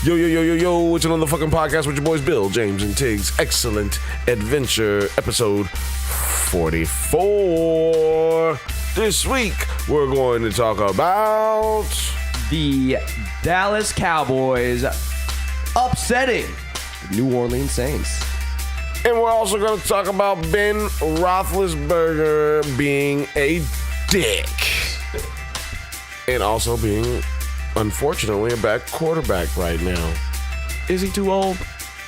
Yo, it's another fucking podcast with your boys Bill, James, and Tig's Excellent Adventure, episode 44. This week, we're going to talk about the Dallas Cowboys upsetting the New Orleans Saints. And we're also going to talk about Ben Roethlisberger being a dick. And also being, unfortunately, a bad quarterback right now. Is he too old?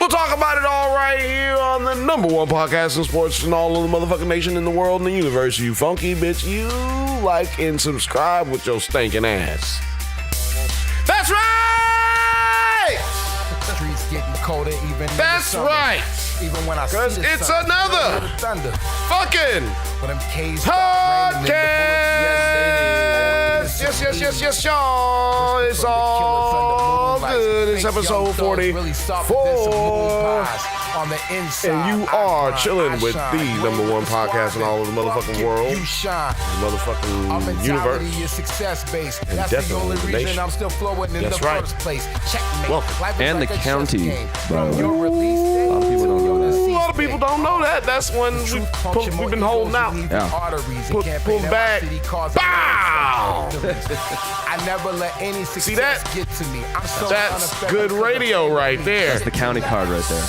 We'll talk about it all right here on the number one podcast in sports and all of the motherfucking nation in the world and the universe. You funky bitch. You like and subscribe with your stinking ass. That's right! Streets getting colder even in That's the summer. right! Even when I Because see the it's sun, another the thunder. fucking When them K's start raining and the bullets- Yes, y'all. It's all good. It's episode 44. And you are chilling with the number one podcast in all of the motherfucking world, the motherfucking universe, and definitely the nation. I'm still flowing in That's the right. first place. Welcome. And the county, by the way. A lot of people don't know that. That's when we've been holding out. Yeah. Pull back. Bow! I never let any See success that? get to me. I'm so That's unaffected. good radio right there. That's the county card right there.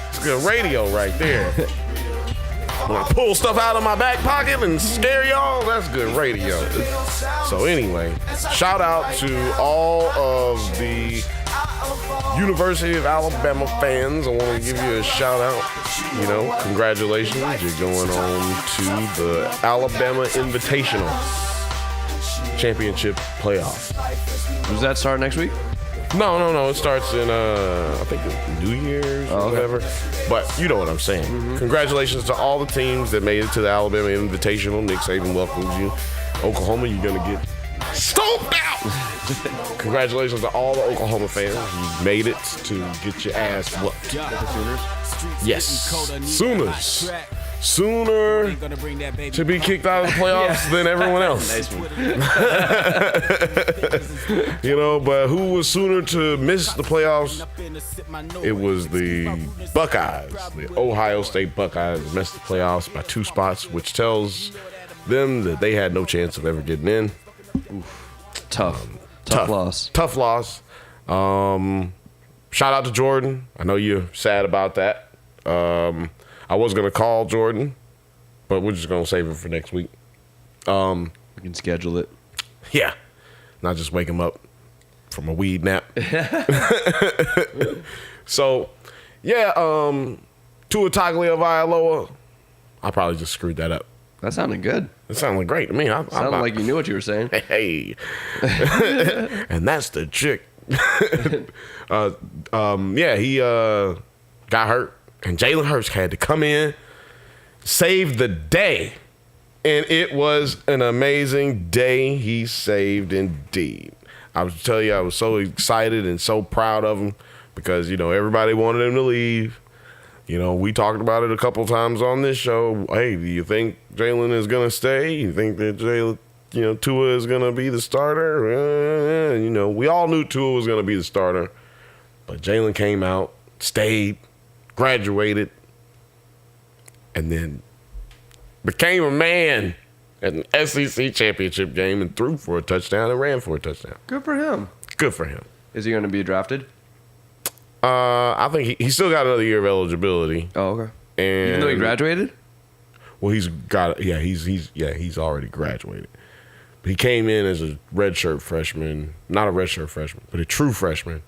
It's good radio right there. When I pull stuff out of my back pocket and scare y'all, that's good radio. So anyway, shout out to all of the University of Alabama fans. I want to give you a shout out. You know, congratulations. You're going on to the Alabama Invitational Championship playoff. Does that start next week? No. It starts in, I think it's New Year's or whatever. But you know what I'm saying. Mm-hmm. Congratulations to all the teams that made it to the Alabama Invitational. Nick Saban welcomes you. Oklahoma, you're going to get stomped out. Congratulations to all the Oklahoma fans. You made it to get your ass whooped. Yes. Sooners. Sooner to be kicked out of the playoffs than everyone else. Nice one. You know, but who was sooner to miss the playoffs? It was the Buckeyes. The Ohio State Buckeyes missed the playoffs by 2 spots, which tells them that they had no chance of ever getting in. Tough loss. Tough loss. Shout out to Jordan. I know you're sad about that. I was going to call Jordan, but we're just going to save it for next week. We can schedule it. Yeah. Not just wake him up from a weed nap. So, yeah, Tua Tagovailoa. I probably just screwed that up. That sounded good. It sounded great to me. Sounded like you knew what you were saying. Hey. And that's the chick. He got hurt. And Jalen Hurts had to come in, save the day. And it was an amazing day he saved indeed. I was telling you, I was so excited and so proud of him because, you know, everybody wanted him to leave. You know, we talked about it a couple times on this show. Hey, do you think Jalen is going to stay? You think that Tua is going to be the starter? You know, we all knew Tua was going to be the starter. But Jalen came out, stayed, graduated, and then became a man at an SEC championship game and threw for a touchdown and ran for a touchdown. Good for him. Good for him. Is he going to be drafted? I think he still got another year of eligibility. Oh, okay. And even though he graduated? Well, he's already graduated. But he came in as a redshirt freshman, not a redshirt freshman, but a true freshman,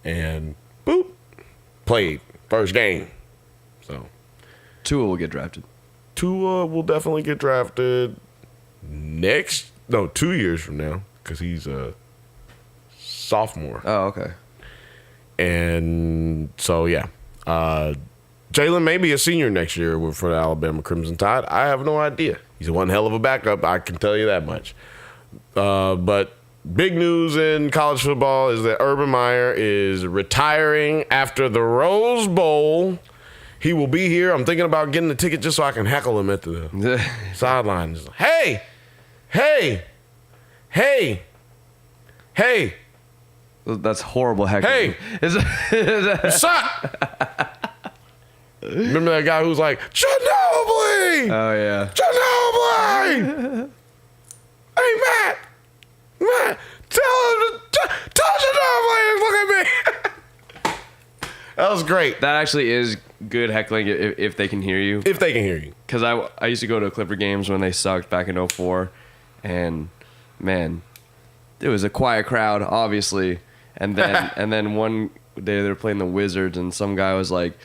and boop, played first game. So Tua will get drafted. Tua will definitely get drafted 2 years from now because he's a sophomore. Oh, okay. And so, yeah. Jalen may be a senior next year for the Alabama Crimson Tide. I have no idea. He's one hell of a backup, I can tell you that much. But big news in college football is that Urban Meyer is retiring after the Rose Bowl. He will be here. I'm thinking about getting the ticket just so I can heckle him at the sideline. Hey, That's horrible heckling. Hey! Is- Suck! Remember that guy who was like, Ginobili! oh yeah. Ginobili! Hey, Matt, tell Ginobili to look at me. That was great. That actually is good heckling if they can hear you. If they can hear you. Because I used to go to Clipper games when they sucked back in 04, and man, it was a quiet crowd, obviously. And then one day they were playing the Wizards, and some guy was like,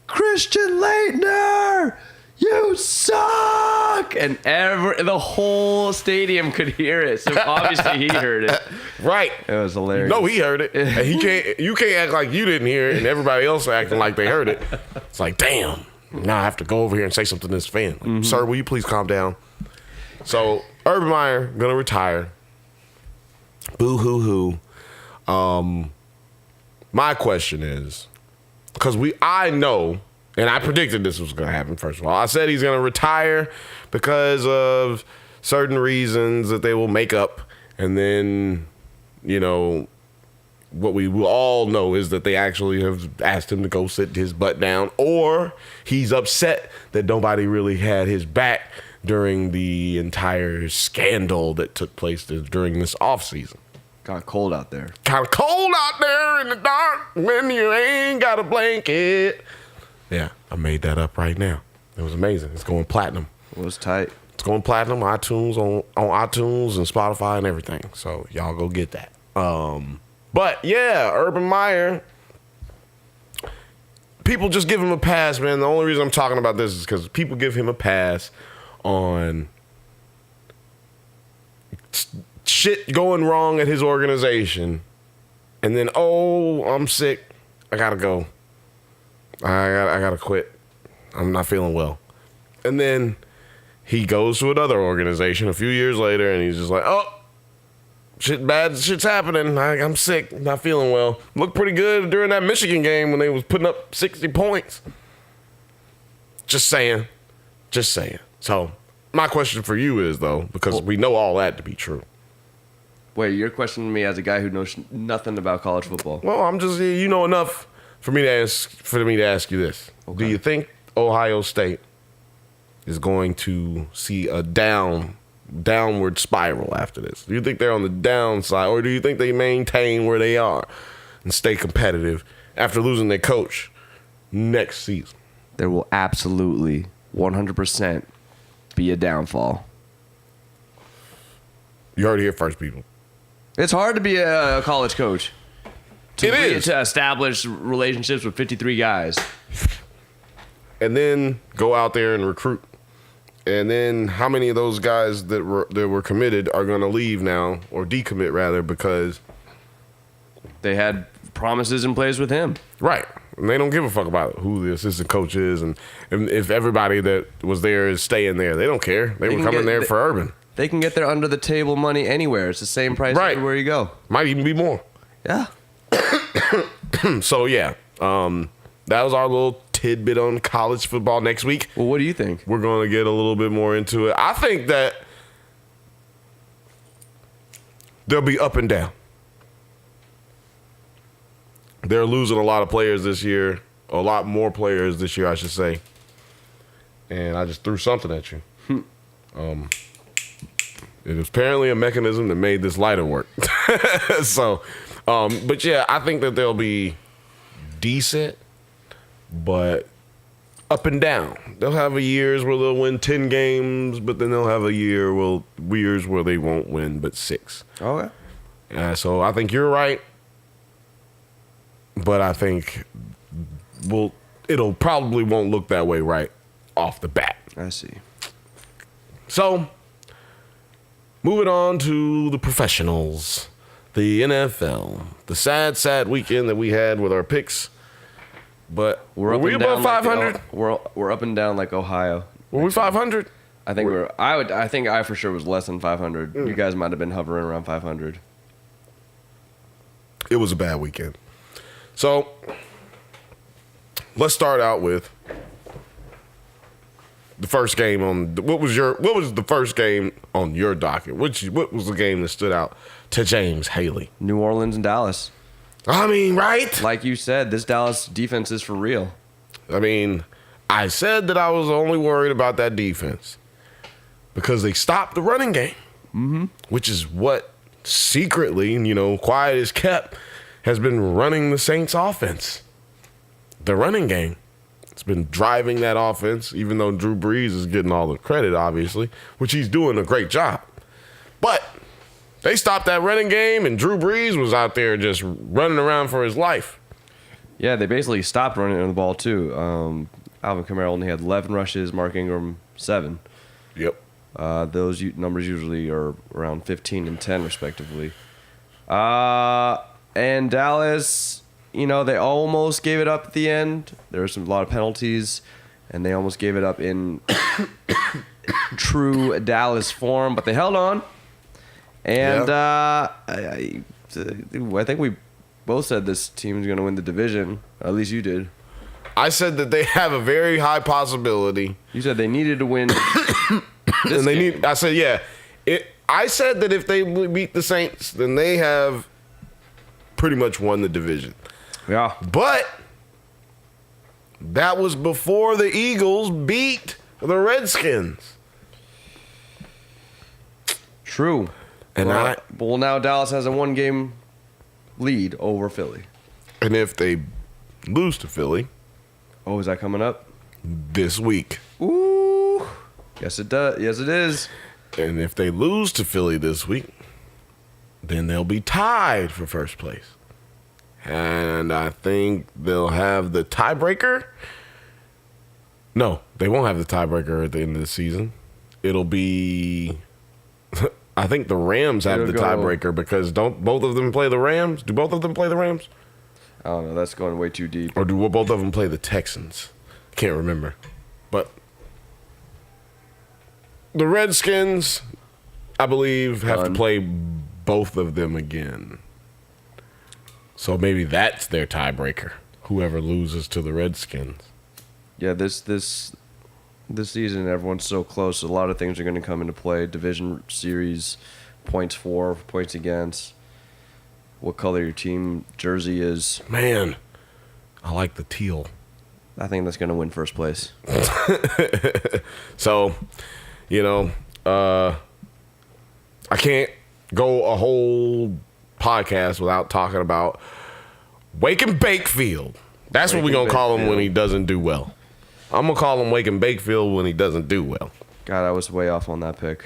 "Christian Laettner, you suck!" And the whole stadium could hear it. So obviously he heard it. Right. It was hilarious. No, he heard it. And you can't act like you didn't hear it and everybody else acting like they heard it. It's like, damn, now I have to go over here and say something to this fan. Like, Sir, will you please calm down? So Urban Meyer gonna retire. Boo hoo hoo. My question is, because I know, and I predicted this was going to happen, first of all. I said he's going to retire because of certain reasons that they will make up. And then, what we will all know is that they actually have asked him to go sit his butt down, or he's upset that nobody really had his back during the entire scandal that took place during this offseason. Got cold out there. Kind of cold out there in the dark when you ain't got a blanket. Yeah, I made that up right now. It was amazing. It's going platinum. It was tight. It's going platinum, iTunes, on iTunes and Spotify and everything. So y'all go get that. But yeah, Urban Meyer, people just give him a pass, man. The only reason I'm talking about this is because people give him a pass on shit going wrong at his organization, and then, oh, I'm sick, I gotta go, I gotta quit, I'm not feeling well, and then he goes to another organization a few years later and he's just like, oh, shit's happening, I'm sick, not feeling well. Looked pretty good during that Michigan game when they was putting up 60 points. Just saying. So my question for you is, though, because we know all that to be true. Wait, you're questioning me as a guy who knows nothing about college football. Well, I'm just, enough for me to ask you this. Okay. Do you think Ohio State is going to see a downward spiral after this? Do you think they're on the downside, or do you think they maintain where they are and stay competitive after losing their coach next season? There will absolutely 100% be a downfall. You heard it here first, people. It's hard to be a college coach. It is. To establish relationships with 53 guys. And then go out there and recruit. And then how many of those guys that were committed are going to leave now, or decommit rather, because They had promises in place with him. right. And they don't give a fuck about who the assistant coach is, and if everybody that was there is staying there. They don't care. They were coming there for Urban. They can get their under the table money anywhere. It's the same price Right. everywhere you go. Might even be more. Yeah. So yeah, that was our little tidbit on college football. Next week, Well, what do you think? we're going to get a little bit more into it. I think that they'll be up and down. They're losing a lot of players this year, a lot more players this year, I should say. And I just threw something at you. It was apparently a mechanism that made this lighter work. So, but yeah, I think that they'll be decent, but up and down. They'll have years where they'll win 10 games, but then they'll have years where they won't win but 6. Okay. So I think you're right, but I think it'll probably won't look that way right off the bat. I see. So, moving on to the professionals, the NFL, the sad weekend that we had with our picks. But were we above 500? We're up and down like Ohio. Were we 500? I think I think I for sure was less than 500. You guys might have been hovering around 500. It was a bad weekend. So, let's start out with the first game on what was the first game on your docket? What was the game that stood out to James Haley? New Orleans and Dallas. I mean, right? Like you said, this Dallas defense is for real. I mean, I said that I was only worried about that defense because they stopped the running game, which is what secretly, quiet as kept, has been running the Saints offense. The running game. It's been driving that offense, even though Drew Brees is getting all the credit, obviously, which he's doing a great job. But they stopped that running game, and Drew Brees was out there just running around for his life. Yeah, they basically stopped running the ball, too. Alvin Kamara only had 11 rushes, Mark Ingram 7. Yep. Those numbers usually are around 15 and 10, respectively. And Dallas, they almost gave it up at the end. There were a lot of penalties, and they almost gave it up in true Dallas form, but they held on. And I think we both said this team's going to win the division. At least you did. I said that they have a very high possibility. You said they needed to win. And they need. I said, yeah. I said that if they beat the Saints, then they have pretty much won the division. Yeah. But that was before the Eagles beat the Redskins. True. And well, now Dallas has a 1-game lead over Philly. And if they lose to Philly, Oh, is that coming up? this week, Ooh. Yes, it does. Yes, it is. and if they lose to Philly this week, then they'll be tied for first place. And I think they'll have the tiebreaker. No, they won't have the tiebreaker at the end of the season. It'll be, I think the Rams have the tiebreaker because don't both of them play the Rams? Do both of them play the Rams? I don't know. That's going way too deep. Or do both of them play the Texans? Can't remember. But the Redskins, I believe, have to play both of them again. So maybe that's their tiebreaker. Whoever loses to the Redskins. Yeah, this season, everyone's so close. A lot of things are going to come into play. Division series, points for, points against, what color your team jersey is. Man, I like the teal. I think that's going to win first place. So, I can't go a whole podcast without talking about Wake and Bakefield. That's what we're going to call him when he doesn't do well. I'm going to call him Wake and Bakefield when he doesn't do well. God, I was way off on that pick.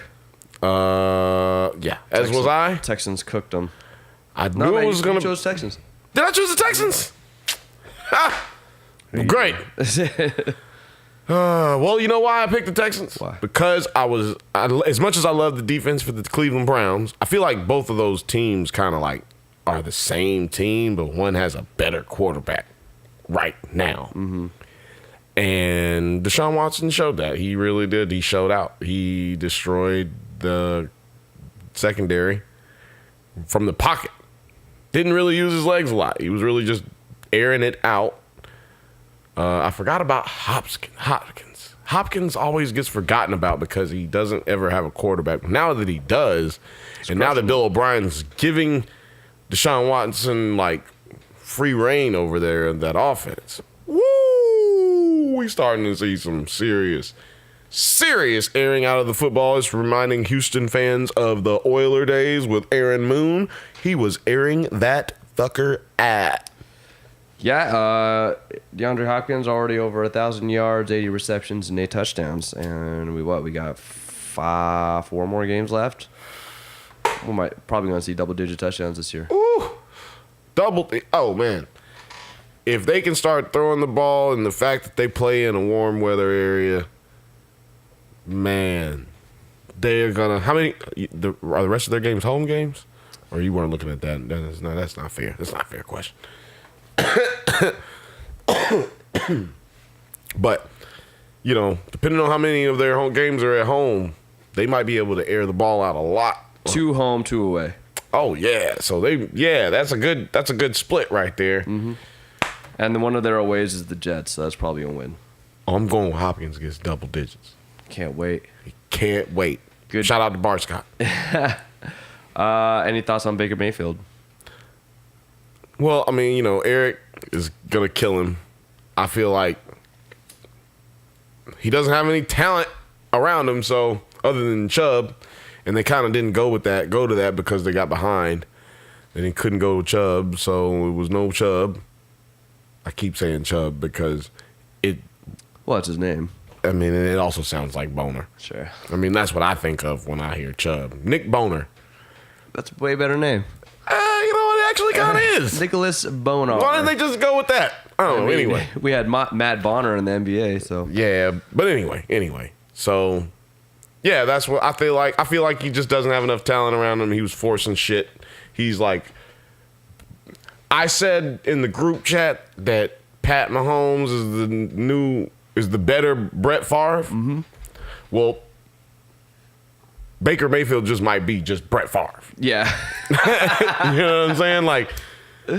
Yeah. As was I. Texans cooked them. I knew it was going to. You chose Texans. Did I choose the Texans? Great. Well, you know why I picked the Texans? Why? Because as much as I love the defense for the Cleveland Browns, I feel like both of those teams kind of like are the same team, but one has a better quarterback right now. Mm-hmm. And Deshaun Watson showed that. He really did. He showed out. He destroyed the secondary from the pocket. Didn't really use his legs a lot. He was really just airing it out. I forgot about Hopkins. Hopkins always gets forgotten about because he doesn't ever have a quarterback. Now that he does, and now that Bill O'Brien's giving Deshaun Watson like free reign over there in that offense, woo! We starting to see some serious airing out of the football. It's reminding Houston fans of the Oiler days with Aaron Moon. He was airing that fucker at. Yeah, DeAndre Hopkins already over 1,000 yards, 80 receptions, and 8 touchdowns. And we got 4 more games left. We might probably going to see double-digit touchdowns this year. Ooh, oh, man. If they can start throwing the ball and the fact that they play in a warm weather area, man, they're going to – how many – are the rest of their games home games? Or you weren't looking at that? That's not fair. That's not a fair question. But, depending on how many of their home games are at home, they might be able to air the ball out a lot. 2 home, 2 away. Oh yeah, so that's a good split right there. Mm-hmm. And then one of their aways is the Jets, so that's probably gonna win. I'm going with Hopkins against double digits. Can't wait. Can't wait. Good. Shout out to Bart Scott. Any thoughts on Baker Mayfield? Well, I mean, Eric is going to kill him. I feel like he doesn't have any talent around him, so other than Chubb, and they kind of didn't go to that because they got behind. And he couldn't go with Chubb, so it was no Chubb. I keep saying Chubb because What's his name? I mean, it also sounds like Boner. Sure. I mean, that's what I think of when I hear Chubb. Nick Boner. That's a way better name. You know what? It actually kind of is. Nicholas Bonar. Why didn't they just go with that? I don't know. Anyway. We had Matt Bonner in the NBA, so. Yeah, but anyway. So, yeah, that's what I feel like. I feel like he just doesn't have enough talent around him. He was forcing shit. He's like, I said in the group chat that Pat Mahomes is the better Brett Favre. Mm-hmm. Well, Baker Mayfield just might be just Brett Favre. Yeah. You know what I'm saying? Like,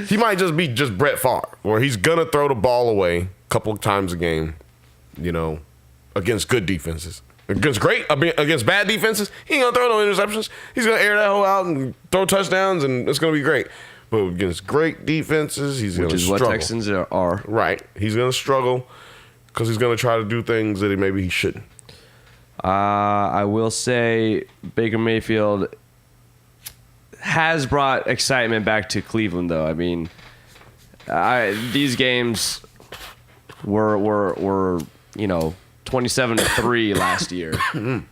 he might just be just Brett Favre, where he's going to throw the ball away a couple of times a game, against good defenses. Against bad defenses, he ain't going to throw no interceptions. He's going to air that hole out and throw touchdowns, and it's going to be great. But against great defenses, he's going to struggle. Which is what Texans are. Right. He's going to struggle because he's going to try to do things that maybe he shouldn't. I will say Baker Mayfield has brought excitement back to Cleveland, though. I mean, these games were 27-3 last year.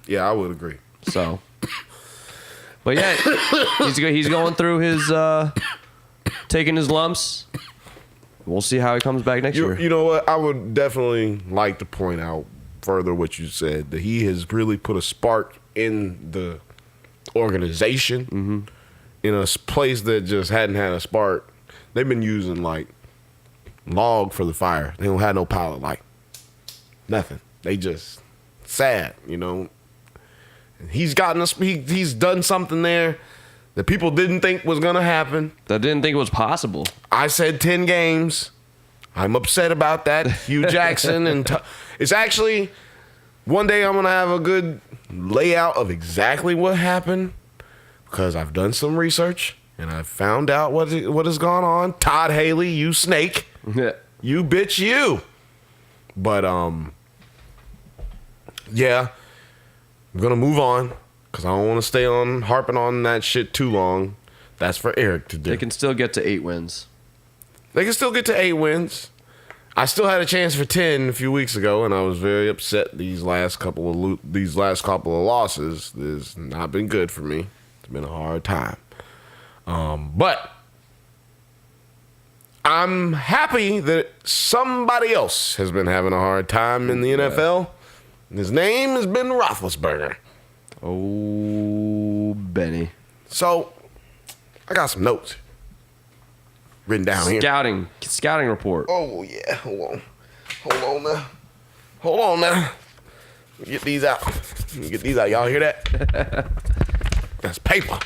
Yeah, I would agree. So, but yeah, he's going through his taking his lumps. We'll see how he comes back next year. You know what? I would definitely like to point out further what you said, that he has really put a spark in the organization in a place that just hadn't had a spark. They've been using like log for the fire. They don't have no pilot light. Nothing. They just sad, He's gotten us. He's done something there that people didn't think was gonna happen. That didn't think it was possible. I said 10 games. I'm upset about that. Hugh Jackson and it's actually one day I'm gonna have a good layout of exactly what happened because I've done some research and I've found out what has gone on. Todd Haley, you snake, you bitch, you. But yeah, I'm gonna move on because I don't want to stay on harping on that shit too long. That's for Eric to do. They can still get to 8 wins. They can still get to 8 wins. I still had a chance for 10 a few weeks ago, and I was very upset. These last couple of losses has not been good for me. It's been a hard time. But I'm happy that somebody else has been having a hard time in the NFL. His name has been Roethlisberger. Oh, Benny. So I got some notes written down here. Scouting report. Oh, yeah. Hold on now. Get these out. Y'all hear that? That's paper.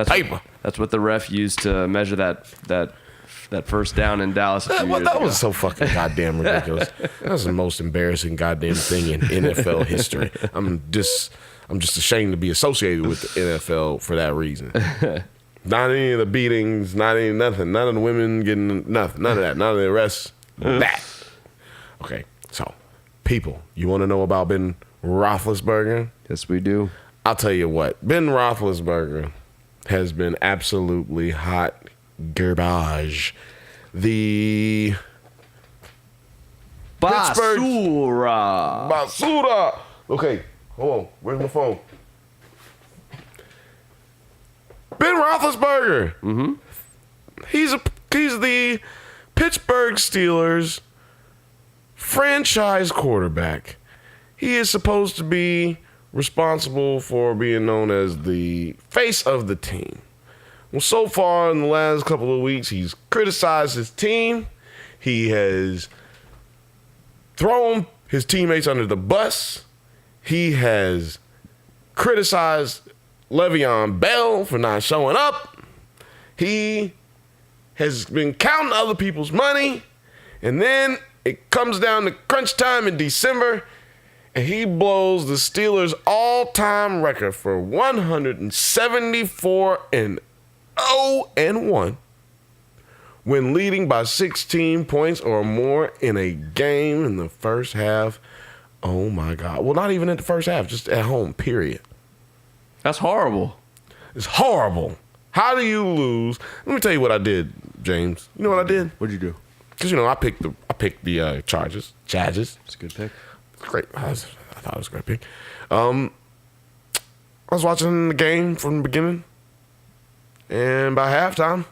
Paper. That's what the ref used to measure that first down in Dallas a few years That ago. was so fucking goddamn ridiculous. That was the most embarrassing goddamn thing in NFL history. I'm just ashamed to be associated with the NFL for that reason. Not any of the beatings, nothing. None of the women getting nothing. None of that. None of the arrests. That. Okay, so, people, you want to know about Ben Roethlisberger? Yes, we do. I'll tell you what. Ben Roethlisberger has been absolutely hot garbage. The Basura. Okay, hold on. Where's my phone? Ben Roethlisberger. Mm-hmm. He's the Pittsburgh Steelers franchise quarterback. He is supposed to be responsible for being known as the face of the team. Well, so far in the last couple of weeks, he's criticized his team. He has thrown his teammates under the bus. He has criticized Le'Veon Bell for not showing up. He has been counting other people's money. And then it comes down to crunch time in December, and he blows the Steelers' all-time record for 174-0-1 when leading by 16 points or more in a game in the first half. Oh, my God. Well, not even in the first half, just at home, period. That's horrible. It's horrible. How do you lose? Let me tell you what I did, James. You know what I did? What'd you do? Because, I picked the Chargers. It's a good pick. Great. I thought it was a great pick. I was watching the game from the beginning, and by halftime,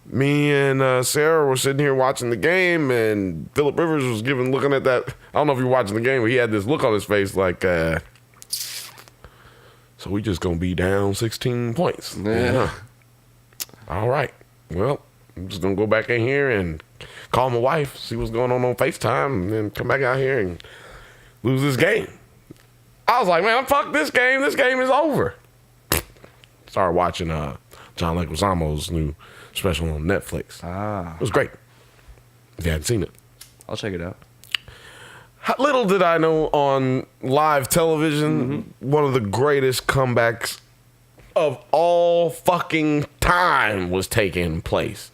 me and Sarah were sitting here watching the game, and Phillip Rivers was looking at that. I don't know if you're watching the game, but he had this look on his face like, so we just gonna be down 16 points. Yeah. All right. Well, I'm just gonna go back in here and call my wife, see what's going on FaceTime, and then come back out here and lose this game. I was like, man, fuck this game. This game is over. Started watching John Leguizamo's new special on Netflix. It was great. If you hadn't seen it. I'll check it out. Little did I know on live television, one of the greatest comebacks of all fucking time was taking place.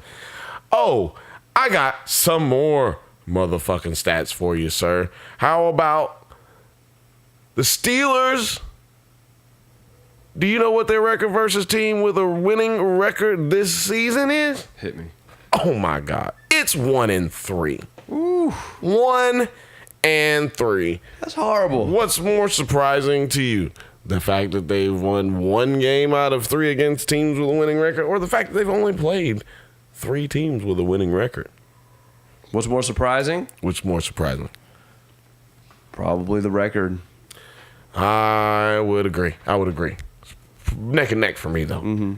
Oh, I got some more motherfucking stats for you, sir. How about the Steelers? Do you know what their record versus team with a winning record this season is? Hit me. Oh my God. It's 1-3. Ooh. 1-3. That's horrible. What's more surprising to you? The fact that they've won 1 game out of 3 against teams with a winning record, or the fact that they've only played 3 teams with a winning record? What's more surprising? Which more surprising? Probably the record. I would agree. Neck and neck for me, though. Mm-hmm.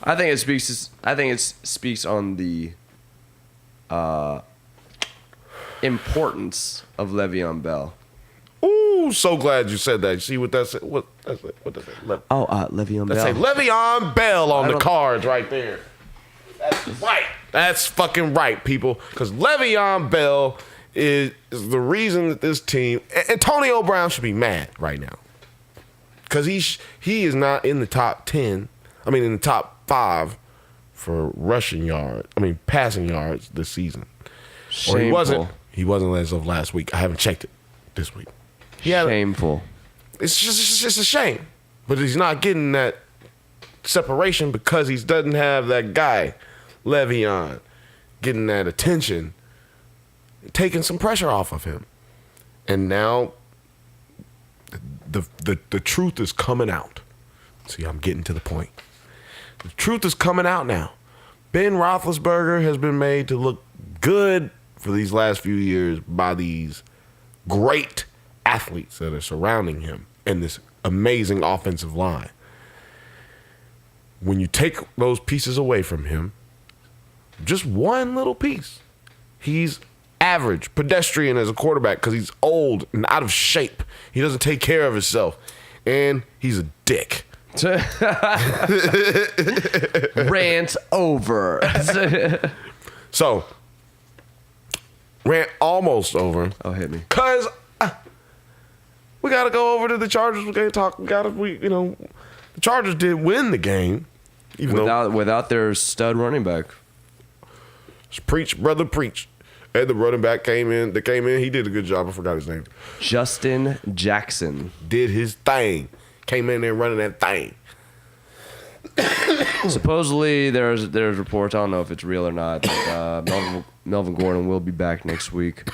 I think it speaks on the importance of Le'Veon Bell. Ooh, so glad you said that. You see what that's what does it? Le'Veon Bell. Let's say Le'Veon Bell on the cards right there. That's right. That's fucking right, people. Because Le'Veon Bell is the reason that this team... Antonio Brown should be mad right now. Because he is not in the top 10. I mean, in the top 5 for passing yards this season. Shameful. Or he wasn't as of last week. I haven't checked it this week. Shameful. It's just a shame. But he's not getting that separation because he doesn't have that guy, Le'Veon, getting that attention, taking some pressure off of him. And now the truth is coming out. See, I'm getting to the point. The truth is coming out now. Ben Roethlisberger has been made to look good for these last few years by these great athletes that are surrounding him and this amazing offensive line. When you take those pieces away from him, just one little piece, he's average, pedestrian as a quarterback because he's old and out of shape. He doesn't take care of himself, and he's a dick. Rant over. So, rant almost over. Oh, hit me. Cause we gotta go over to the Chargers. We gotta talk. The Chargers did win the game, Without their stud running back. Preach, brother, preach. And the running back came in. He did a good job. I forgot his name. Justin Jackson Did his thing. Came in there running that thing. Supposedly, there's reports. I don't know if it's real or not. That, Melvin Gordon will be back next week.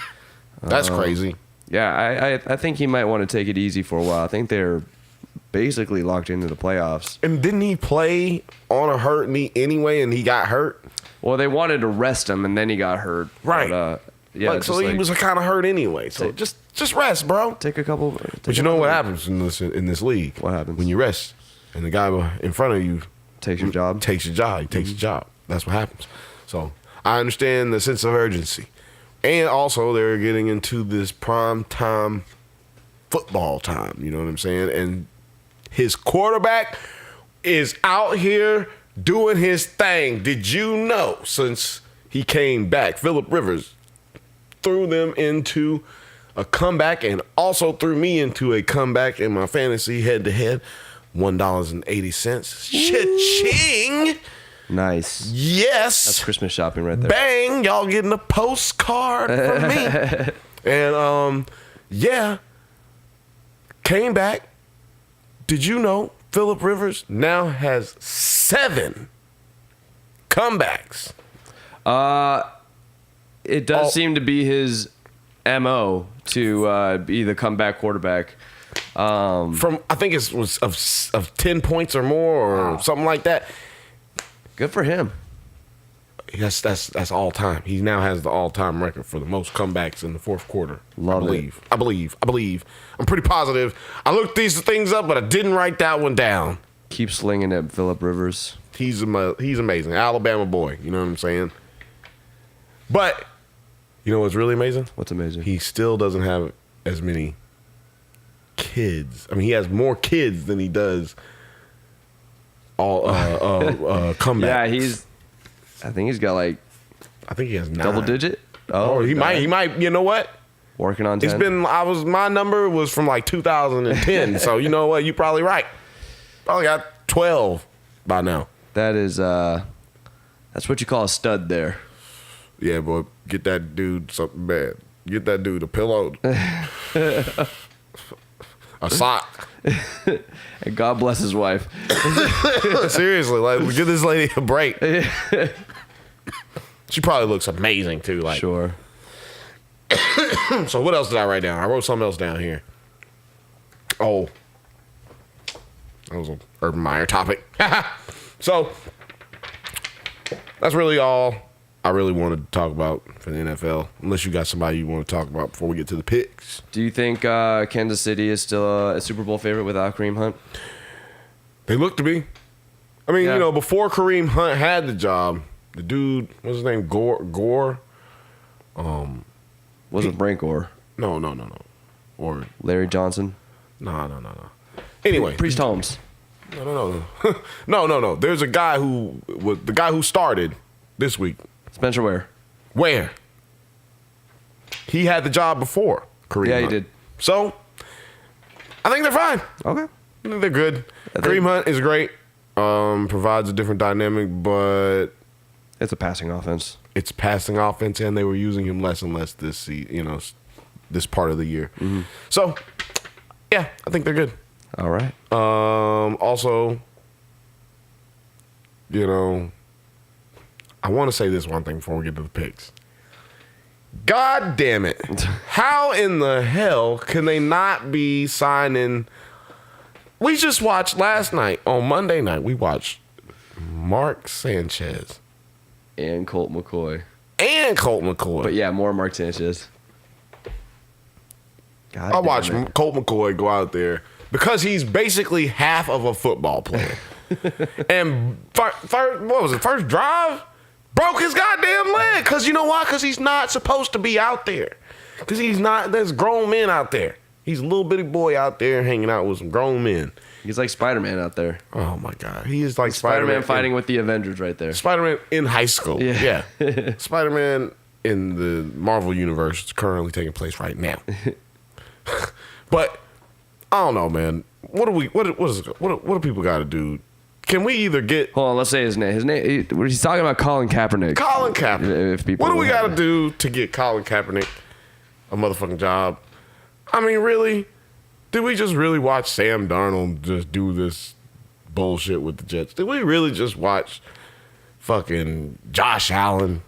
That's crazy. Yeah, I think he might want to take it easy for a while. I think they're basically locked into the playoffs. And didn't he play on a hurt knee anyway? And he got hurt. Well, they wanted to rest him, and then he got hurt. Right. But, yeah. So he was kind of hurt anyway. So just rest, bro. Take a couple. But you know what happens in this league? What happens? When you rest and the guy in front of you Takes your job. He takes your job. That's what happens. So I understand the sense of urgency. And also they're getting into this prime time football time. You know what I'm saying? And his quarterback is out here doing his thing. Did you know since he came back, Phillip Rivers threw them into a comeback and also threw me into a comeback in my fantasy head-to-head. $1.80. Cha-ching! Nice. Yes. That's Christmas shopping right there. Bang! Y'all getting a postcard from me. And, yeah. Came back. Did you know Phillip Rivers now has 7 comebacks? It does seem to be his MO to be the comeback quarterback. From, I think it was of 10 points or more or something like that. Good for him. Yes, that's all time. He now has the all-time record for the most comebacks in the fourth quarter. Love it. I believe. I'm pretty positive. I looked these things up, but I didn't write that one down. Keep slinging it, Phillip Rivers. He's amazing. Alabama boy. You know what I'm saying? But you know what's really amazing? What's amazing? He still doesn't have as many kids. I mean, he has more kids than he does all comebacks. Yeah, I think he's got like I think he has 9. double digit. Oh, he might. You know what? Working on 10. It's been. My number was from like 2010. So you know what? You're probably right. Probably got 12 by now. That is that's what you call a stud there. Yeah, boy. Get that dude something bad. Get that dude a pillow. A sock. And God bless his wife. Seriously, like give this lady a break. She probably looks amazing too. Like Sure. So what else did I write down? I wrote something else down here. Oh, that was an Urban Meyer topic. So that's really all I really wanted to talk about for the NFL. Unless you got somebody you want to talk about before we get to the picks. Do you think Kansas City is still a Super Bowl favorite without Kareem Hunt? They look to be. I mean, Yeah. you know, before Kareem Hunt had the job, the dude, what's his name? Gore? Wasn't Frank Gore? No. Or Larry Johnson? no. Anyway, Priest Holmes. No. There's a guy who was the guy who started this week. Spencer Ware. Where? He had the job before Kareem Yeah, he Hunt. did. So, I think they're fine. Okay. I think they're good. Kareem Hunt is great. Provides a different dynamic, but It's a passing offense. it's passing offense, and they were using him less and less this part of the year. Mm-hmm. So, yeah, I think they're good. All right. Also, you know, I want to say this one thing before we get to the picks. God damn it. How in the hell can they not be signing? We just watched last night, on Monday night, we watched Mark Sanchez And Colt McCoy. and Colt McCoy. But yeah, more Mark Sanchez. God I damn watched it. Colt McCoy go out there because he's basically half of a football player. And first drive? Broke his goddamn leg. Because you know why? Because he's not supposed to be out there. Because there's grown men out there. He's a little bitty boy out there hanging out with some grown men. He's like Spider-Man out there. Oh, my God. He is like Spider-Man Spider-Man. fighting with the Avengers right there. Spider-Man in high school. Yeah. Yeah. Spider-Man in the Marvel universe is currently taking place right now. But I don't know, man. What do people got to do? Can we either get Hold on, let's say his name. He's talking about Colin Kaepernick. Colin Kaepernick? If people What do we got to have- do to get Colin Kaepernick a motherfucking job? I mean, really? Did we just really watch Sam Darnold just do this bullshit with the Jets? Did we really just watch fucking Josh Allen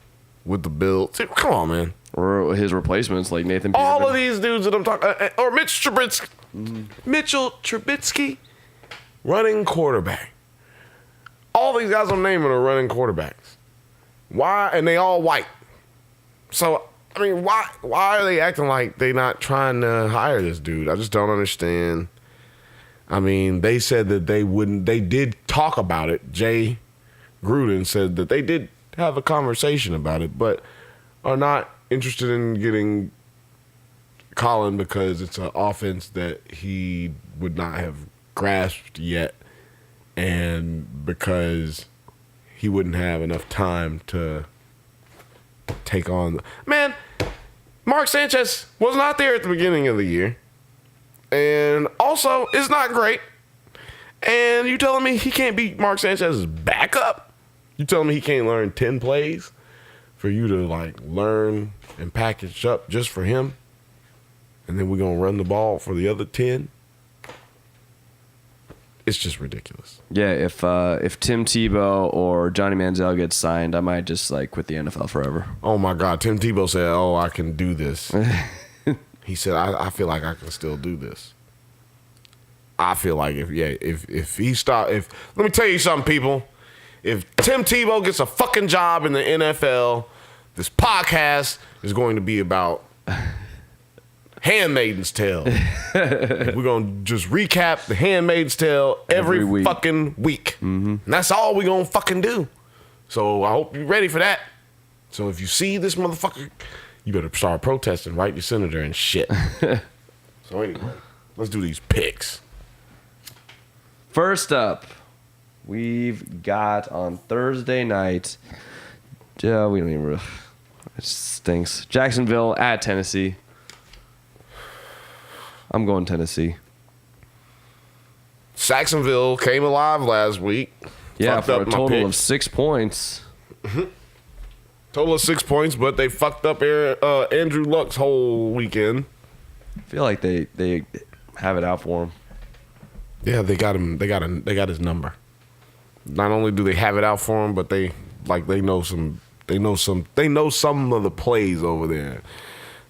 with the Bills? Come on, man. Or his replacements like Nathan Peterman. All of these dudes that I'm talking, or Mitchell Trubisky, running quarterback. All these guys I'm naming are running quarterbacks. Why? And they all white. So I mean, why are they acting like they not trying to hire this dude? I just don't understand. I mean, they said that they wouldn't. They did talk about it. Jay Gruden said that they did have a conversation about it, but are not interested in getting Colin because it's an offense that he would not have grasped yet, and because he wouldn't have enough time to take on. Man, Mark Sanchez was not there at the beginning of the year. And also, it's not great. And you telling me he can't be Mark Sanchez's backup? You telling me he can't learn 10 plays for you to, like, learn and package up just for him? And then we're going to run the ball for the other 10? It's just ridiculous. Yeah, if Tim Tebow or Johnny Manziel gets signed, I might just, like, quit the NFL forever. Oh, my God. Tim Tebow said, oh, I can do this. He said, I feel like I can still do this. I feel like if let me tell you something, people. If Tim Tebow gets a fucking job in the NFL, this podcast is going to be about Handmaid's Tale. We're going to just recap the Handmaid's Tale every week. fucking week. Mm-hmm. And that's all we're going to fucking do. So I hope you're ready for that. So if you see this motherfucker, you better start protesting, write your senator and shit. So anyway, let's do these picks. First up, we've got on Thursday night. We don't even. It stinks. Jacksonville at Tennessee. I'm going Tennessee. Saxonville came alive last week. Yeah, Fucked for up a my total of picks. 6 points. Total of 6 points, but they fucked up Andrew Luck's whole weekend. I feel like they have it out for him. Yeah, they got him. They got his number. Not only do they have it out for him, but they know some of the plays over there.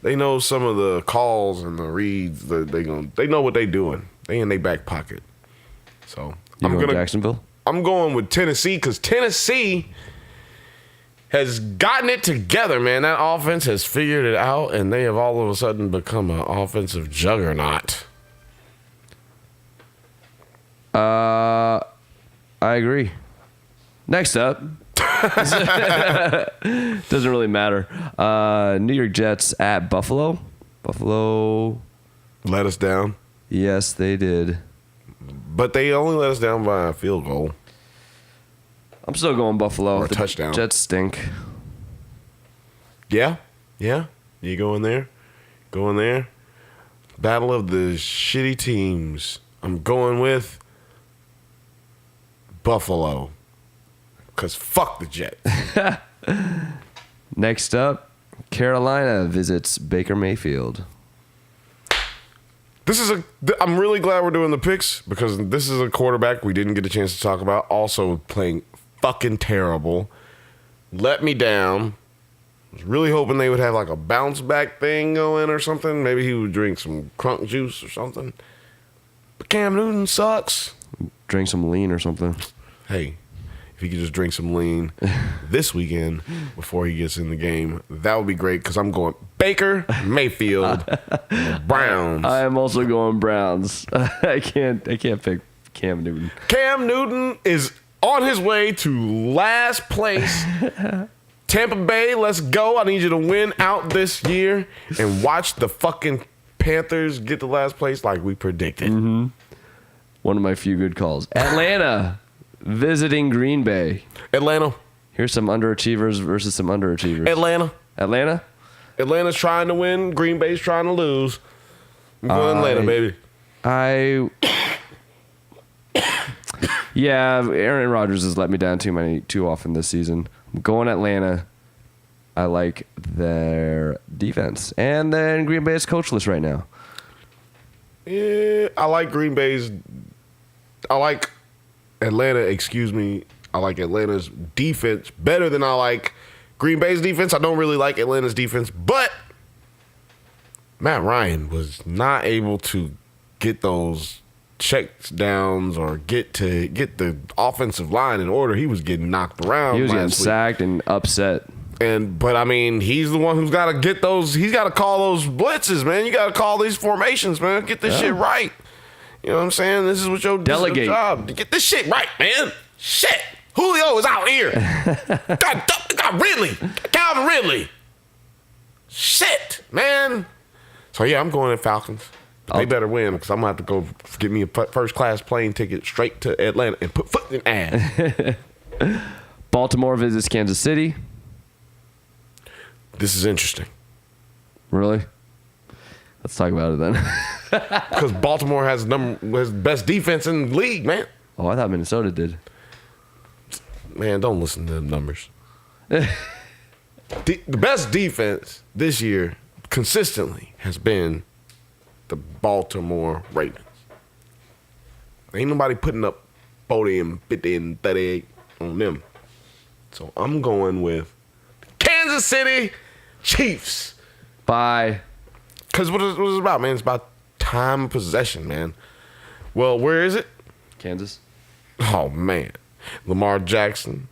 They know some of the calls and the reads. They know what they doing. They in their back pocket. So I'm going Jacksonville. I'm going with Tennessee because Tennessee has gotten it together, man. That offense has figured it out, and they have all of a sudden become an offensive juggernaut. I agree. Next up. Doesn't really matter. New York Jets at Buffalo. Buffalo. Let us down. Yes, they did. But they only let us down by a field goal. I'm still going Buffalo. Or a touchdown. Jets stink. Yeah. You go in there. Battle of the shitty teams. I'm going with Buffalo. Because fuck the Jets. Next up, Carolina visits Baker Mayfield. I'm really glad we're doing the picks because this is a quarterback we didn't get a chance to talk about. Also playing fucking terrible. Let me down. Was really hoping they would have like a bounce back thing going or something. Maybe he would drink some crunk juice or something. But Cam Newton sucks. Drink some lean or something. Hey, if he could just drink some lean this weekend before he gets in the game, that would be great because I'm going Baker Mayfield, Browns. I am also going Browns. I can't pick Cam Newton. Cam Newton is on his way to last place. Tampa Bay, let's go. I need you to win out this year and watch the fucking Panthers get to last place like we predicted. Mm-hmm. One of my few good calls. Atlanta visiting Green Bay. Atlanta. Here's some underachievers versus some underachievers. Atlanta? Atlanta's trying to win. Green Bay's trying to lose. I'm going Atlanta, baby. Yeah, Aaron Rodgers has let me down too often this season. I'm going Atlanta. I like their defense. And then Green Bay is coachless right now. Yeah, I like Green Bay's. I like Atlanta, I like Atlanta's defense better than I like Green Bay's defense. I don't really like Atlanta's defense, but Matt Ryan was not able to get those checks downs or get the offensive line in order. He was getting knocked around. He was getting sacked and upset. But I mean, he's the one who's got to get those. He's got to call those blitzes, man. You got to call these formations, man. Get this shit right. You know what I'm saying? This is what your job. Get this shit right, man. Shit. Julio is out here. got Ridley. Calvin Ridley. Shit, man. So yeah, I'm going to Falcons. They better win because I'm going to have to go get me a first class plane ticket straight to Atlanta and put foot in ass. Baltimore visits Kansas City. This is interesting. Really? Let's talk about it then. Because Baltimore has best defense in the league, man. Oh, I thought Minnesota did. Man, don't listen to the numbers. The best defense this year consistently has been the Baltimore Ravens. Ain't nobody putting up 40 and 50 and 38 on them. So I'm going with Kansas City Chiefs. Bye. Because what is it about, man? It's about time of possession, man. Well, where is it? Kansas. Oh, man. Lamar Jackson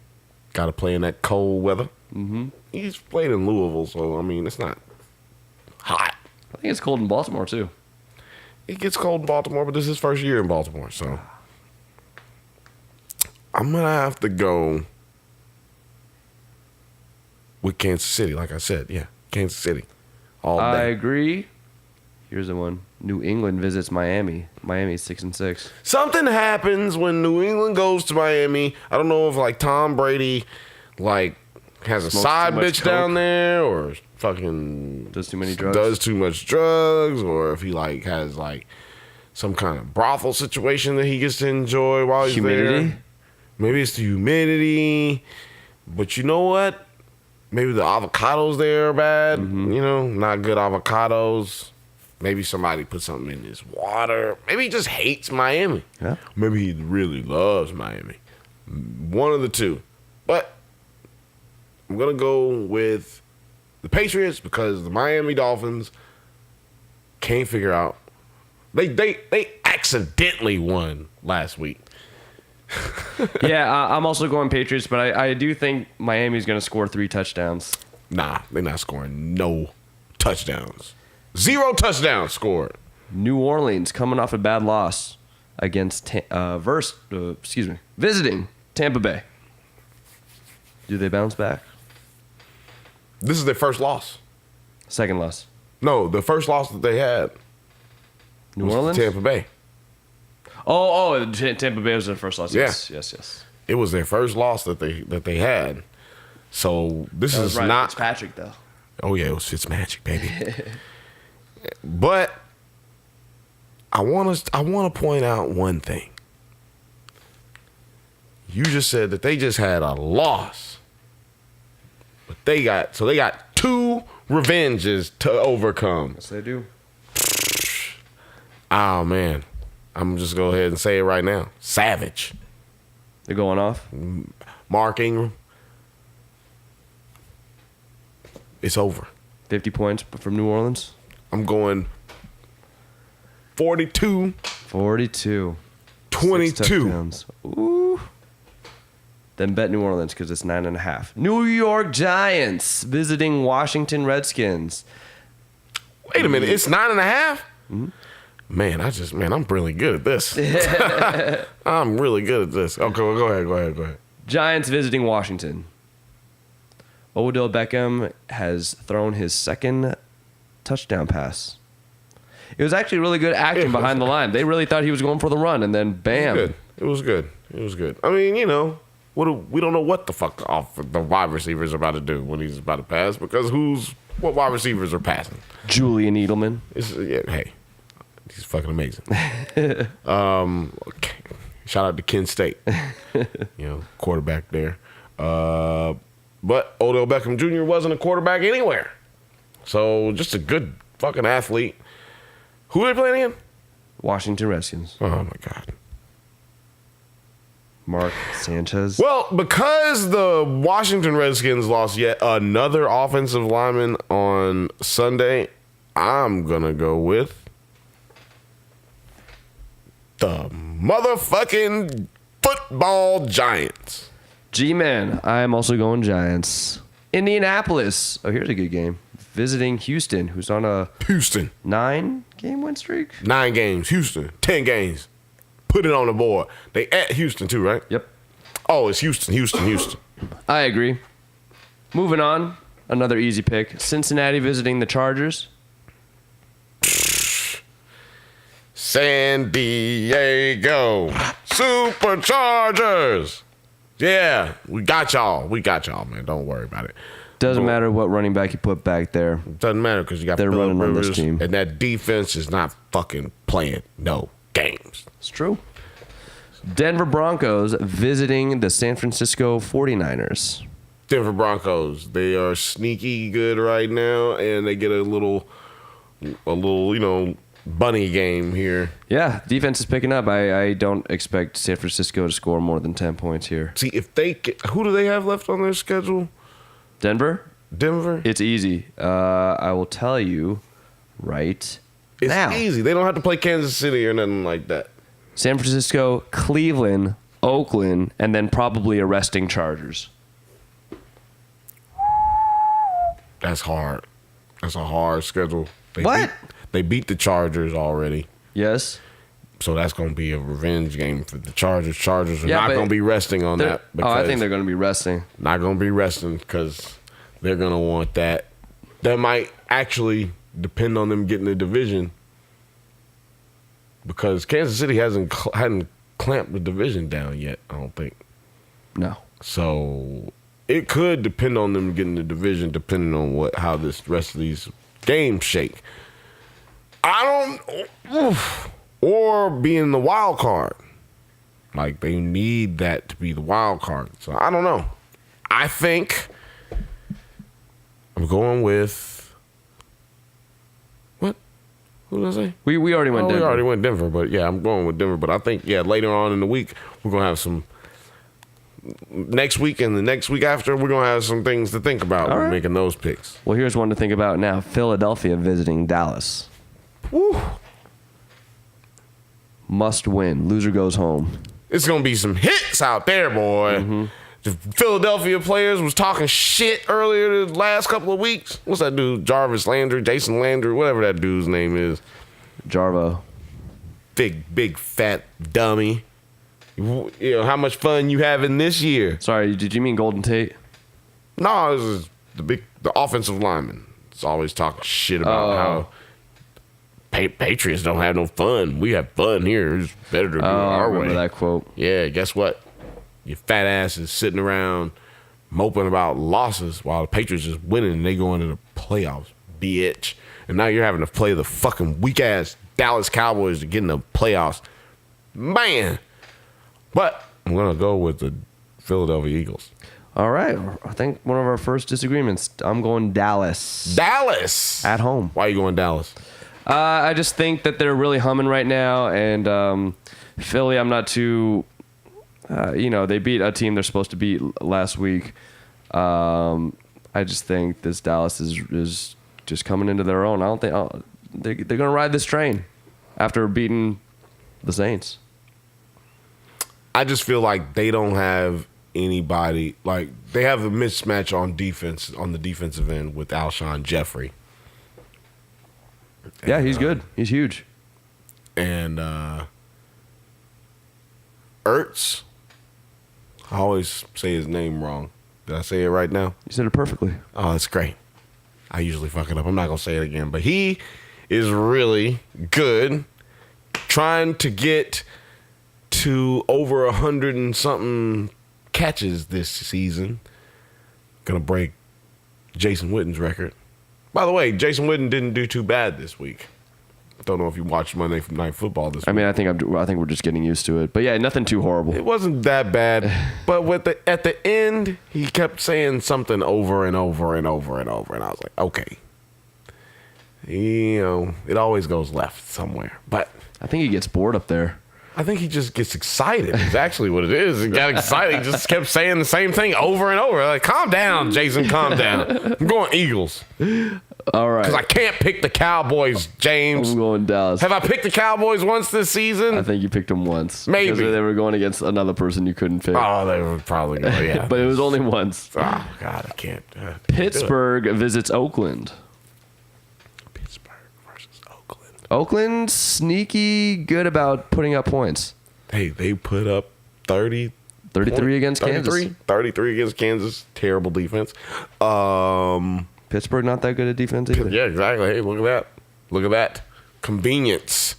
got to play in that cold weather. Mm-hmm. He's played in Louisville, so, I mean, it's not hot. I think it's cold in Baltimore, too. It gets cold in Baltimore, but this is his first year in Baltimore, so I'm going to have to go with Kansas City, like I said. Yeah, Kansas City. All day. I agree. Here's the one. New England visits Miami. Miami's 6-6. Something happens when New England goes to Miami. I don't know if, like, Tom Brady, like, has a Smokes side too much bitch down coke. there, or fucking Does too many drugs. does too much drugs, or if he, like, has, like, some kind of brothel situation that he gets to enjoy while he's Humidity? there. Maybe it's the humidity. But you know what? Maybe the avocados there are bad. Mm-hmm. You know, not good avocados. Maybe somebody put something in his water. Maybe he just hates Miami. Yeah. Maybe he really loves Miami. One of the two. But I'm going to go with the Patriots because the Miami Dolphins can't figure out. They accidentally won last week. Yeah, I'm also going Patriots, but I do think Miami's going to score 3 touchdowns. Nah, they're not scoring no touchdowns. 0 touchdowns scored. New Orleans coming off a bad loss against visiting Tampa Bay. Do they bounce back? This is their first loss. Second loss. No, the first loss that they had New was to Orleans? Tampa Bay. Tampa Bay was their first loss. Yeah. Yes. It was their first loss that they had. So this That was is Ryan not. Fitzpatrick, though. Oh yeah, it was Fitzmagic, baby. But I want to point out one thing. You just said that they just had a loss, but they got 2 revenges to overcome. Yes, they do. Oh man, I'm just go ahead and say it right now. Savage. They're going off. Mark Ingram. It's over. 50 points from New Orleans. I'm going 42. 42. 22. 6 touchdowns. Ooh. Then bet New Orleans because it's 9.5. New York Giants visiting Washington Redskins. Wait a minute, it's 9.5? Mm-hmm. Man, I'm really good at this. I'm really good at this. Okay, well, go ahead. Giants visiting Washington. Odell Beckham has thrown his second touchdown pass. It was actually really good action behind the line. They really thought he was going for the run, and then bam. It was good. I mean, you know, we don't know what the fuck the wide receivers are about to do when he's about to pass because what wide receivers are passing? Julian Edelman. Hey, he's fucking amazing. Okay. Shout out to Kent State, quarterback there. But Odell Beckham Jr. wasn't a quarterback anywhere. So just a good fucking athlete. Who are they playing again? Washington Redskins. Oh, my God. Mark Sanchez. Well, because the Washington Redskins lost yet another offensive lineman on Sunday, I'm going to go with the motherfucking football Giants. G-Man. I am also going Giants. Indianapolis. Oh, here's a good game. Visiting Houston, who's on a Houston. 9-game win streak. 9 games. Houston. 10 games. Put it on the board. They at Houston too, right? Yep. Oh, it's Houston. I agree. Moving on. Another easy pick. Cincinnati visiting the Chargers. San Diego Superchargers. Yeah, we got y'all. We got y'all, man. Don't worry about it. Doesn't matter what running back you put back there. Doesn't matter because you got They're Phillip running on this Rivers, team. and that defense is not fucking playing no games. It's true. Denver Broncos visiting the San Francisco 49ers. Denver Broncos, they are sneaky good right now, and they get a little, bunny game here. Yeah, defense is picking up. I don't expect San Francisco to score more than 10 points here. See, who do they have left on their schedule? Denver? Denver? It's easy. I will tell you right It's now. easy. They don't have to play Kansas City or nothing like that. San Francisco, Cleveland, Oakland, and then probably a resting Chargers. That's hard. That's a hard schedule. What? They beat the Chargers already. Yes. So that's going to be a revenge game for the Chargers. Chargers are Yeah, not but going to be resting on that. I think they're going to be resting. Not going to be resting because they're going to want that. That might actually depend on them getting the division because Kansas City hadn't clamped the division down yet, I don't think. No. So it could depend on them getting the division depending on how this rest of these games shake. Or being the wild card. Like, they need that to be the wild card. So, I don't know. I think I'm going with... What? Who did I say? We already went Denver. We already went Denver, but yeah, I'm going with Denver. But I think, later on in the week, we're going to have some... Next week and the next week after, we're going to have some things to think about when making those picks. Well, here's one to think about now. Philadelphia visiting Dallas. Woo! Must win. Loser goes home. It's going to be some hits out there, boy. Mm-hmm. The Philadelphia players was talking shit earlier the last couple of weeks. What's that dude? Jarvis Landry, Jason Landry, whatever that dude's name is. Jarvo. Big, fat dummy. You know, how much fun you having this year? Sorry, did you mean Golden Tate? No, this is the offensive lineman. It's always talking shit about how Patriots don't have no fun. We have fun here. It's better to do it I our remember way. that quote. Yeah, guess what? Your fat ass is sitting around moping about losses while the Patriots is winning and they go into the playoffs, bitch. And now you're having to play the fucking weak-ass Dallas Cowboys to get in the playoffs. Man. But I'm going to go with the Philadelphia Eagles. All right. I think one of our first disagreements. I'm going Dallas. Dallas! At home. Why are you going Dallas? I just think that they're really humming right now. And Philly, I'm not too... they beat a team they're supposed to beat last week. I just think this Dallas is just coming into their own. I don't think they're going to ride this train after beating the Saints. I just feel like they don't have anybody. Like, they have a mismatch on defense, on the defensive end with Alshon Jeffrey. Yeah, he's good. He's huge. And Ertz. I always say his name wrong. Did I say it right now? You said it perfectly. Oh, that's great. I usually fuck it up. I'm not going to say it again. But he is really good. Trying to get to over 100 and something catches this season. Gonna break Jason Witten's record. By the way, Jason Witten didn't do too bad this week. Don't know if you watched Monday Night Football this week. I mean, I think we're just getting used to it. But yeah, nothing too horrible. It wasn't that bad, but at the end, he kept saying something over and over and over and over, and I was like, okay. It always goes left somewhere. But I think he gets bored up there. I think he just gets excited. It's actually what it is. He got excited. He just kept saying the same thing over and over. Like, calm down, Jason, calm down. I'm going Eagles. All right. Because I can't pick the Cowboys, James. I'm going Dallas. Have I picked the Cowboys once this season? I think you picked them once. Maybe. Because they were going against another person you couldn't pick. Oh, they were probably going to, yeah. But it was only once. Oh, God, I can't. Pittsburgh visits Oakland. Pittsburgh versus Oakland. Oakland, sneaky good about putting up points. Hey, they put up 33 against Kansas. 33 against Kansas. Terrible defense. Pittsburgh not that good at defense either. Yeah, exactly. Hey, look at that. Look at that. Convenience.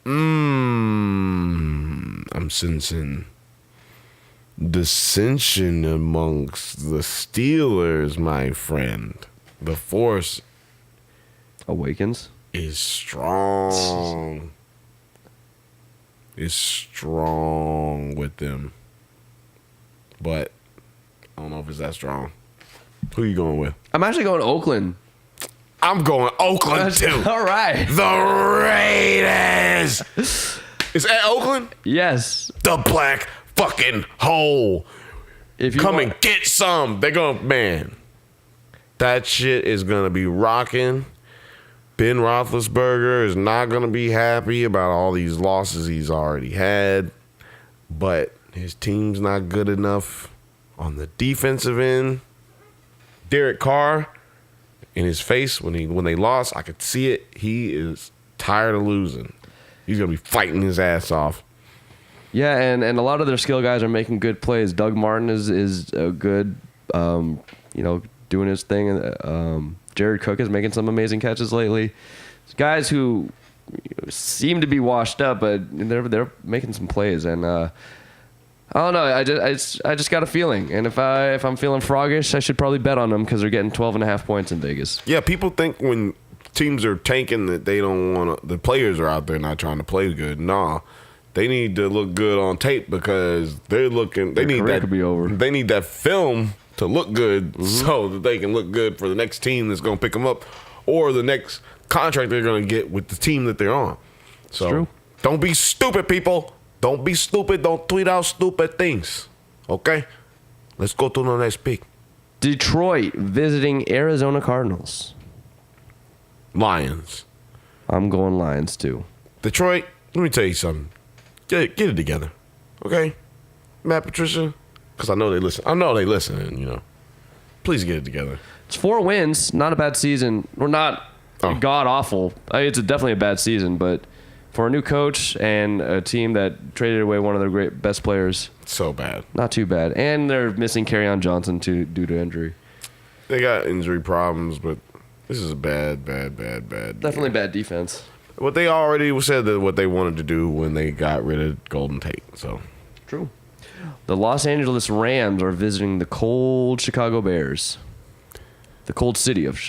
I'm sensing dissension amongst the Steelers, my friend. The force Awakens. is strong. Is strong with them. But I don't know if it's that strong. Who you going with? I'm actually going Oakland. I'm going Oakland too. All right. The Raiders. It's at Oakland? Yes. The black fucking hole. If you Come want- and get some. They're going to, man. That shit is going to be rocking. Ben Roethlisberger is not going to be happy about all these losses he's already had. But his team's not good enough on the defensive end. Derek Carr, in his face when they lost, I could see it. He is tired of losing. He's going to be fighting his ass off. Yeah, and a lot of their skill guys are making good plays. Doug Martin is a good, doing his thing. Jared Cook is making some amazing catches lately. Guys who seem to be washed up, but they're making some plays. And I don't know. I just got a feeling. And if I'm feeling froggish, I should probably bet on them because they're getting 12.5 points in Vegas. Yeah, people think when teams are tanking that they don't want to. The players are out there not trying to play good. Nah. They need to look good on tape because they're looking. They need that. Could be over. They need that film to look good so that they can look good for the next team that's going to pick them up, or the next contract they're going to get with the team that they're on. So true. Don't be stupid, people. Don't be stupid. Don't tweet out stupid things. Okay, let's go to the next pick. Detroit visiting Arizona Cardinals. Lions. I'm going Lions too. Detroit. Let me tell you something. Get it together, okay, Matt Patricia, because I know they listen. I know they listen, and please get it together. It's 4 wins, not a bad season. We're not god awful. It's definitely a bad season, but for a new coach and a team that traded away one of their best players, So bad. not too bad. And they're missing Kerryon Johnson due to injury. They got injury problems, but this is a bad. Definitely bad defense. What they already said that what they wanted to do when they got rid of Golden Tate. So True. The Los Angeles Rams are visiting the cold Chicago Bears. The cold city of...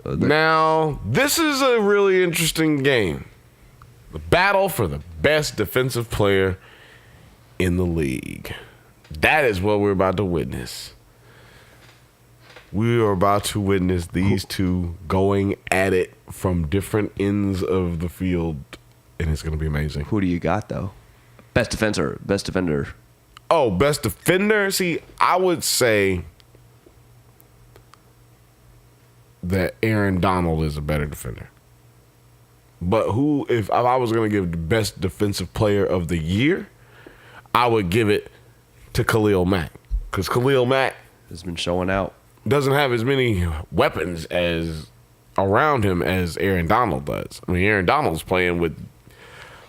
now this is a really interesting game. The battle for the best defensive player in the league. That is what we're about to witness. We are about to witness these two going at it from different ends of the field, and it's going to be amazing. Who do you got, though? Best defender. Oh, best defender? See, I would say that Aaron Donald is a better defender. But if I was going to give the best defensive player of the year, I would give it to Khalil Mack. Because Khalil Mack Has been showing out. doesn't have as many weapons as around him as Aaron Donald does. I mean, Aaron Donald's playing with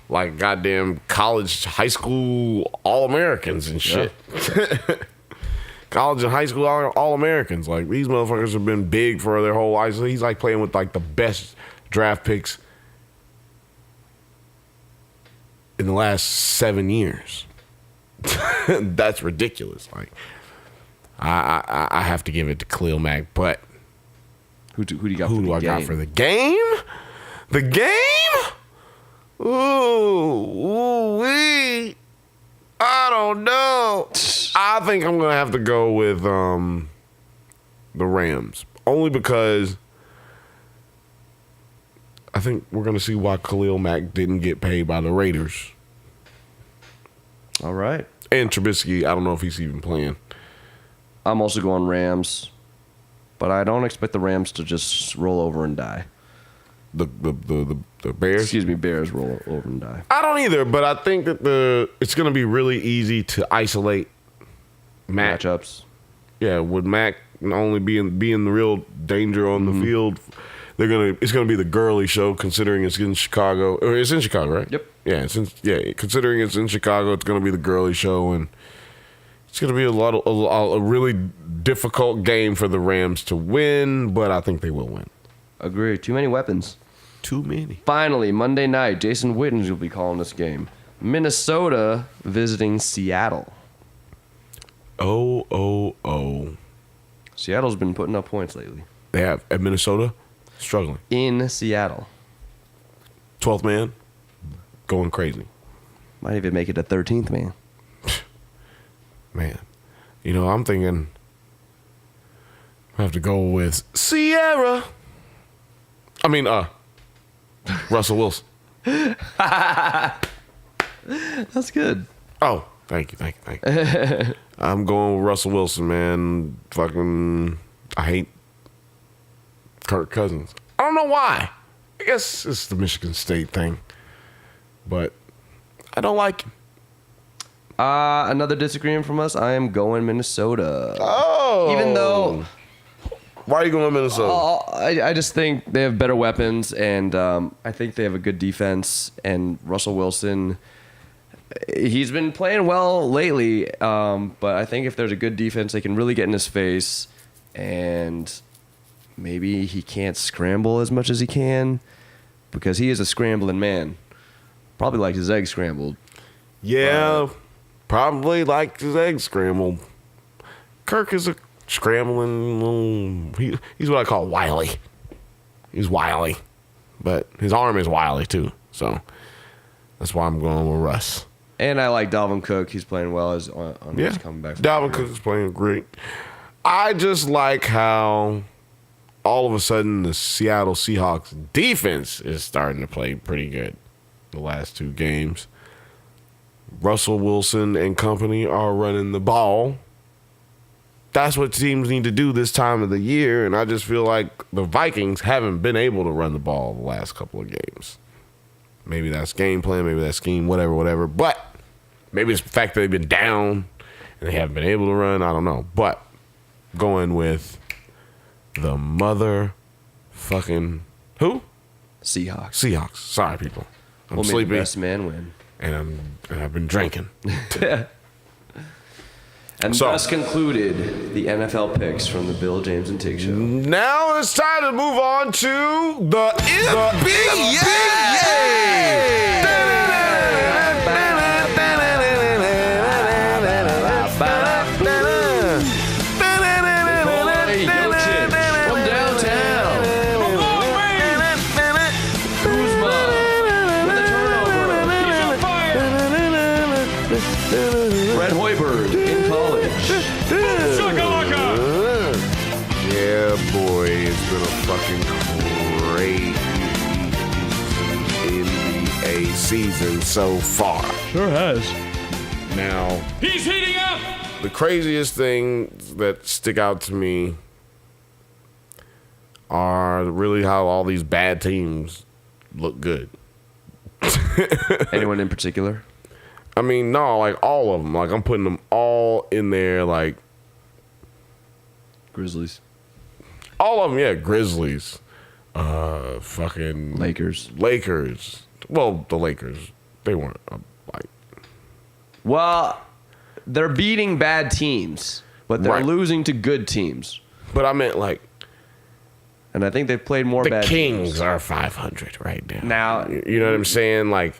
like goddamn college, high school All-Americans and shit. Yeah. College and high school All-Americans. Like, these motherfuckers have been big for their whole lives. He's like playing with like the best draft picks in the last 7 years. That's ridiculous. Like, I have to give it to Khalil Mack, but Who do you got who for the do I game? got for the game? The game? Ooh, I don't know. I think I'm gonna have to go with the Rams, only because I think we're gonna see why Khalil Mack didn't get paid by the Raiders. All right. And Trubisky, I don't know if he's even playing. I'm also going Rams, but I don't expect the Rams to just roll over and die. The Bears? Excuse me, Bears roll over and die. I don't either, but I think that it's going to be really easy to isolate Mac. Matchups. Yeah, with Mac only being the real danger on the field, it's gonna be the girly show considering it's in Chicago. Or it's in Chicago, right? Yep. Yeah, considering it's in Chicago, it's gonna be the girly show, and it's gonna be a really difficult game for the Rams to win, but I think they will win. Agree. Too many weapons. Too many. Finally, Monday night, Jason Witten will be calling this game. Minnesota visiting Seattle. Oh. Seattle's been putting up points lately. They have at Minnesota struggling. In Seattle. 12th man going crazy. Might even make it a 13th man. Man, I'm thinking I have to go with Sierra. I mean, Russell Wilson. That's good. Oh, thank you. I'm going with Russell Wilson, man. Fucking, I hate Kirk Cousins. I don't know why. I guess it's the Michigan State thing. But I don't like him. Another disagreement from us. I am going Minnesota. Oh. Even though... Why are you going Minnesota? I just think they have better weapons, and I think they have a good defense. And Russell Wilson, he's been playing well lately, but I think if there's a good defense, they can really get in his face, and maybe he can't scramble as much as he can because he is a scrambling man. Probably like his eggs scrambled. Yeah, probably like his eggs scrambled. Kirk is a scrambling. He's what I call wily. He's wily, but his arm is wily too. So that's why I'm going with Russ. And I like Dalvin Cook. He's playing well as on his comeback. Dalvin Cook is playing great. I just like how all of a sudden the Seattle Seahawks defense is starting to play pretty good. The last two games, Russell Wilson and company are running the ball. That's what teams need to do this time of the year, and I just feel like the Vikings haven't been able to run the ball the last couple of games. Maybe that's game plan, maybe that's scheme, whatever. But maybe it's the fact that they've been down and they haven't been able to run. I don't know. But going with the motherfucking who? Seahawks. Sorry, people. I'm We'll sleepy. Make the best man win. And I've been drinking. And So- thus concluded the NFL picks from the Bill, James, and Tig Show. Now it's time to move on to the NBA. Hey, Jokic from downtown. Kuzma with a turnover. He's on fire. Fred Hoiberg in college. Yeah, boy, it's been a fucking crazy NBA season so far. Sure has. Now, He's heating up. the craziest things that stick out to me are really how all these bad teams look good. Anyone in particular? I mean, no, like all of them. Like I'm putting them all in there, like Grizzlies. all of them. Yeah, Grizzlies, fucking Lakers. Well, the Lakers, they weren't like. Well, they're beating bad teams, but they're Right. losing to good teams. But I meant like And I think they've played more the bad Kings teams. are 500 right now. Now, You know what I'm saying? Like,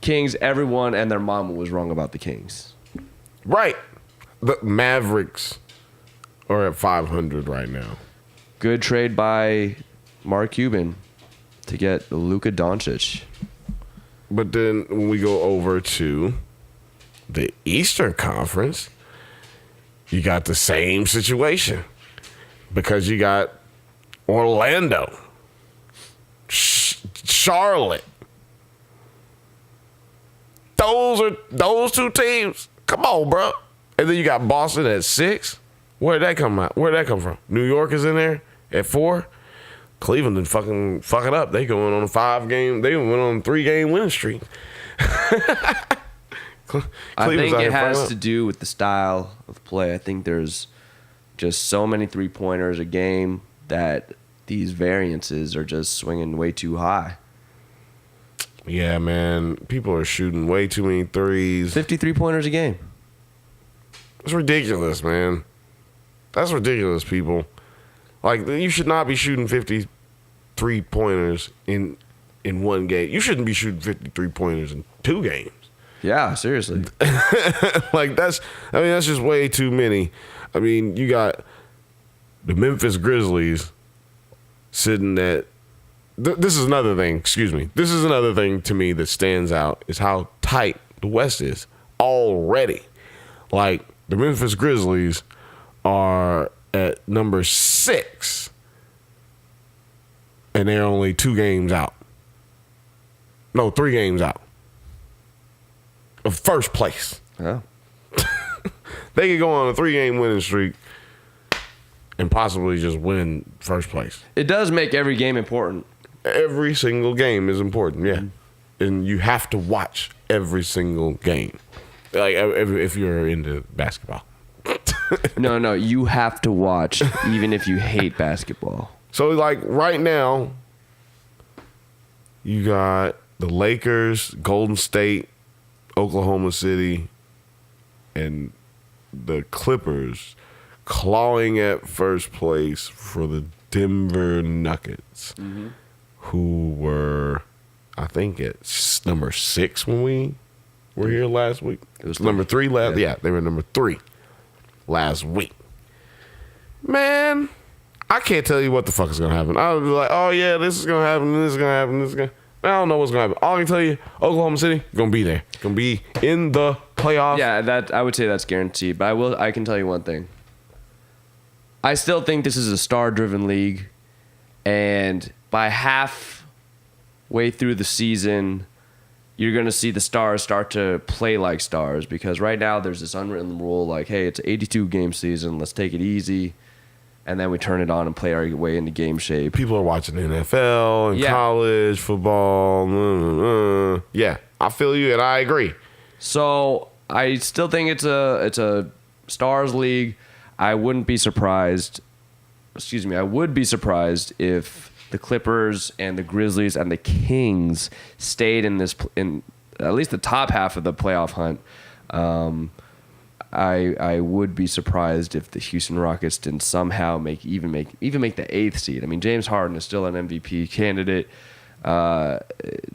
Kings, everyone and their mama was wrong about the Kings. right. The Mavericks are at 500 right now. Good trade by Mark Cuban to get Luka Doncic. But then when we go over to the Eastern Conference, you got the same situation because you got Orlando, Charlotte. Those two teams. Come on, bro. And then you got Boston at 6. Where'd that come out? Where'd that come from? New York is in there at 4. Cleveland didn't fuck it up. They going on a 5-game. They went on a 3-game winning streak. I Cleveland's think out here it has fighting to up. do with the style of play. I think there's just so many three-pointers a game that these variances are just swinging way too high. Yeah, man. People are shooting way too many threes. 53 pointers a game. It's ridiculous, man. That's ridiculous, people. Like, you should not be shooting 53 pointers in one game. You shouldn't be shooting 53 pointers in 2 games. Yeah, seriously. Like that's just way too many. I mean, you got the Memphis Grizzlies sitting at. This is another thing. Excuse me. This is another thing to me that stands out is how tight the West is already. Like the Memphis Grizzlies are at number 6, and they're only 2 games out. No, 3 games out of first place. Yeah. They could go on a 3-game winning streak and possibly just win first place. It does make every game important. Every single game is important, yeah. And you have to watch every single game. Like if you're into basketball. No, you have to watch even if you hate basketball. So like right now, you got the Lakers, Golden State, Oklahoma City, and the Clippers clawing at first place for the Denver Nuggets, who were, I think, at number 6 when we were here last week. It was number 3 last. Yeah, they were number 3 last week. Man, I can't tell you what the fuck is gonna happen. I would be like, oh yeah, this is gonna happen. This is gonna happen. This is gonna. I don't know what's gonna happen. All I can tell you, Oklahoma City gonna be there. Gonna be in the playoffs. Yeah, that I would say that's guaranteed. But I can tell you one thing. I still think this is a star-driven league, and by halfway through the season, you're going to see the stars start to play like stars, because right now there's this unwritten rule like, hey, it's an 82-game season, let's take it easy, and then we turn it on and play our way into game shape. People are watching NFL and college football. Yeah, I feel you, and I agree. So I still think it's a stars league. I wouldn't be surprised. I would be surprised if the Clippers and the Grizzlies and the Kings stayed in at least the top half of the playoff hunt. I would be surprised if the Houston Rockets didn't somehow make the 8th seed. I mean, James Harden is still an MVP candidate.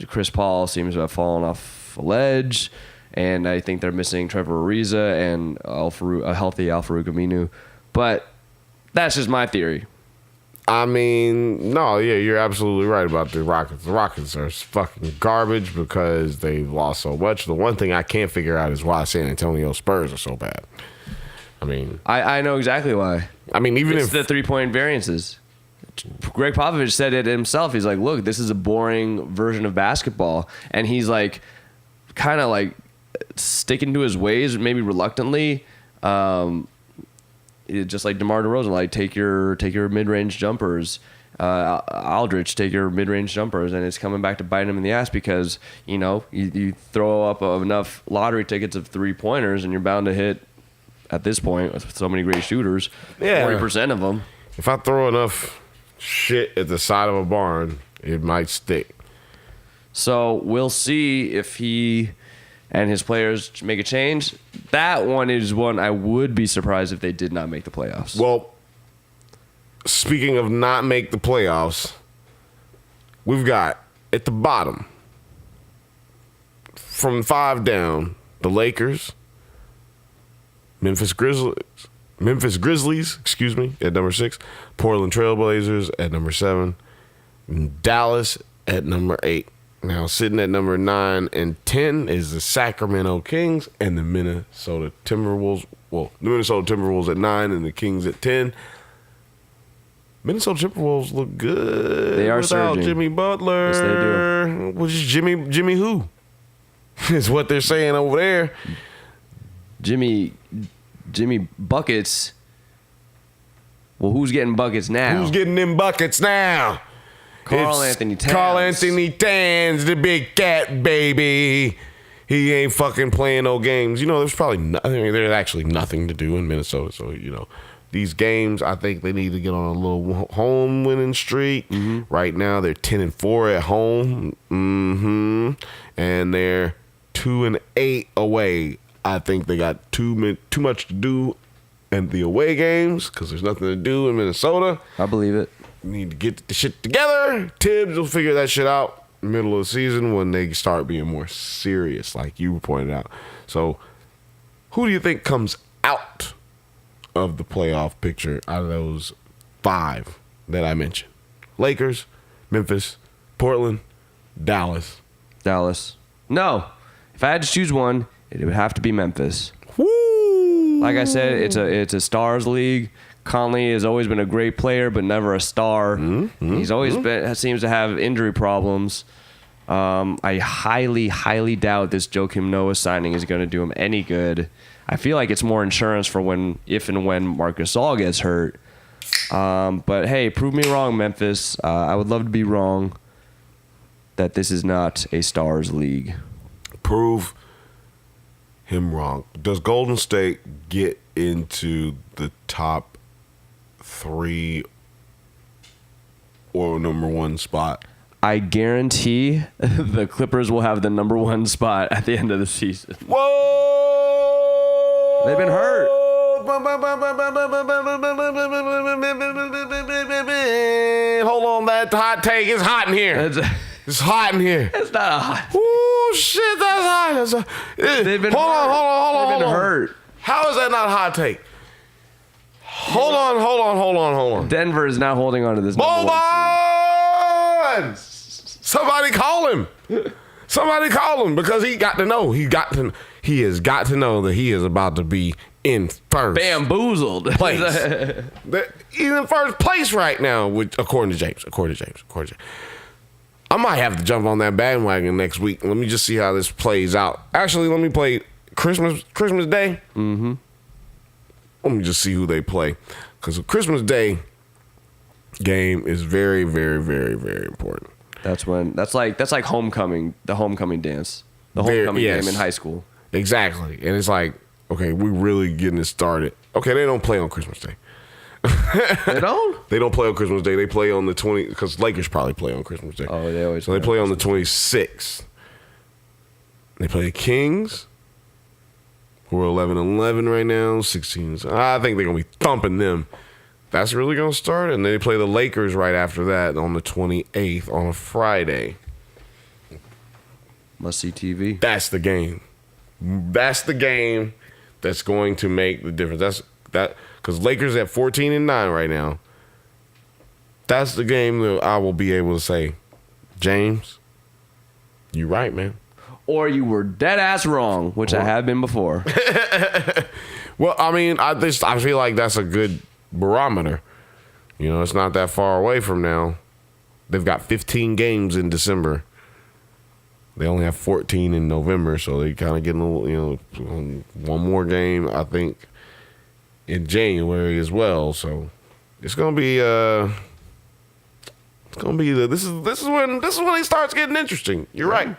Chris Paul seems to have fallen off a ledge, and I think they're missing Trevor Ariza and a healthy Al-Farouq Aminu. But that's just my theory. I mean, no, yeah, you're absolutely right about the Rockets. The Rockets are fucking garbage because they've lost so much. The one thing I can't figure out is why San Antonio Spurs are so bad. I mean, I know exactly why. I mean, even it's the 3-point variances. Greg Popovich said it himself. He's like, look, this is a boring version of basketball. And he's like, kind of like sticking to his ways, maybe reluctantly. Just like DeMar DeRozan, like take your mid-range jumpers. Aldridge, take your mid-range jumpers, and it's coming back to bite him in the ass because, you throw up enough lottery tickets of 3-pointers and you're bound to hit, at this point, with so many great shooters, 40% of them. If I throw enough shit at the side of a barn, it might stick. So we'll see if he and his players make a change. That one is one I would be surprised if they did not make the playoffs. Well, speaking of not make the playoffs, we've got at the bottom, from 5 down, the Lakers, Memphis Grizzlies, at number 6, Portland Trailblazers at number 7, and Dallas at number 8. Now, sitting at number 9 and 10 is the Sacramento Kings and the Minnesota Timberwolves. Well, the Minnesota Timberwolves at 9 and the Kings at 10. Minnesota Timberwolves look good. They are without surging. Jimmy Butler. Yes, they do. Which is Jimmy who? Is what they're saying over there. Jimmy buckets. Well, who's getting buckets now? Who's getting them buckets now? Karl-Anthony Towns. Karl-Anthony Towns, the big cat baby. He ain't fucking playing no games. There's probably there's actually nothing to do in Minnesota. So, these games, I think they need to get on a little home winning streak. Mm-hmm. Right now, they're 10-4 at home. Mm-hmm. And they're 2-8 away. I think they got too much to do in the away games because there's nothing to do in Minnesota. I believe it. We need to get the shit together. Tibbs will figure that shit out. middle of the season when they start being more serious, like you pointed out. So, who do you think comes out of the playoff picture out of those 5 that I mentioned? Lakers, Memphis, Portland, Dallas. Dallas. No. If I had to choose one, it would have to be Memphis. Woo! Like I said, it's a stars league. Conley has always been a great player, but never a star. He's always seems to have injury problems. I highly doubt this Joakim Noah signing is going to do him any good. I feel like it's more insurance for if and when Marc Gasol gets hurt. But hey, prove me wrong, Memphis. I would love to be wrong that this is not a stars league. Prove him wrong. Does Golden State get into the top 3 or number 1 spot? I guarantee the Clippers will have the number 1 spot at the end of the season. Whoa! They've been hurt. Hold on, that hot take is hot in here. It's hot in here. It's not a hot. Oh shit, that's hot. They've been hold hurt. on. They've been hurt. How is that not a hot take? Hold on. Denver is not holding on to this. Move on! Somebody call him. Because he got to know. He has got to know that he is about to be in first Bamboozled. place. He's in first place right now, according to James. I might have to jump on that bandwagon next week. Let me just see how this plays out. Actually, let me play Christmas Day. Mm-hmm. Let me just see who they play. Because the Christmas Day game is very, very, very, very important. That's like homecoming, the homecoming dance. The homecoming game in high school. Exactly. And it's like, okay, we're really getting it started. Okay, they don't play on Christmas Day. They don't? They don't play on Christmas Day. They play on the 20th, because Lakers probably play on Christmas Day. Oh, they always So they play on the 26th. They play the Kings, who are 11-11 right now, 16. I think they're going to be thumping them. That's really going to start. And then they play the Lakers right after that on the 28th on a Friday. Must see TV. That's the game. That's the game that's going to make the difference. Because Lakers at 14-9 right now. That's the game that I will be able to say, James, you right, man. Or you were dead ass wrong, which I have been before. Well, I mean, I feel like that's a good barometer. You know, it's not that far away from now. They've got 15 games in December. They only have 14 in November, so they kind of getting a little, one more game, I think, in January as well. So it's gonna be this is when it starts getting interesting. You're right.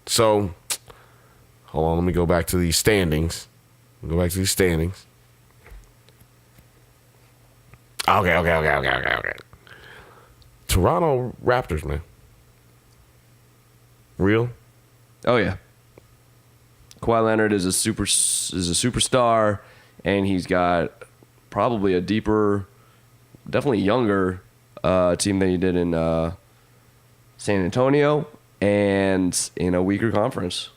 So hold on, let me go back to these standings. Okay. Toronto Raptors, man. Real? Oh yeah. Kawhi Leonard is a superstar, and he's got probably a deeper, definitely younger team than he did in San Antonio, and in a weaker conference.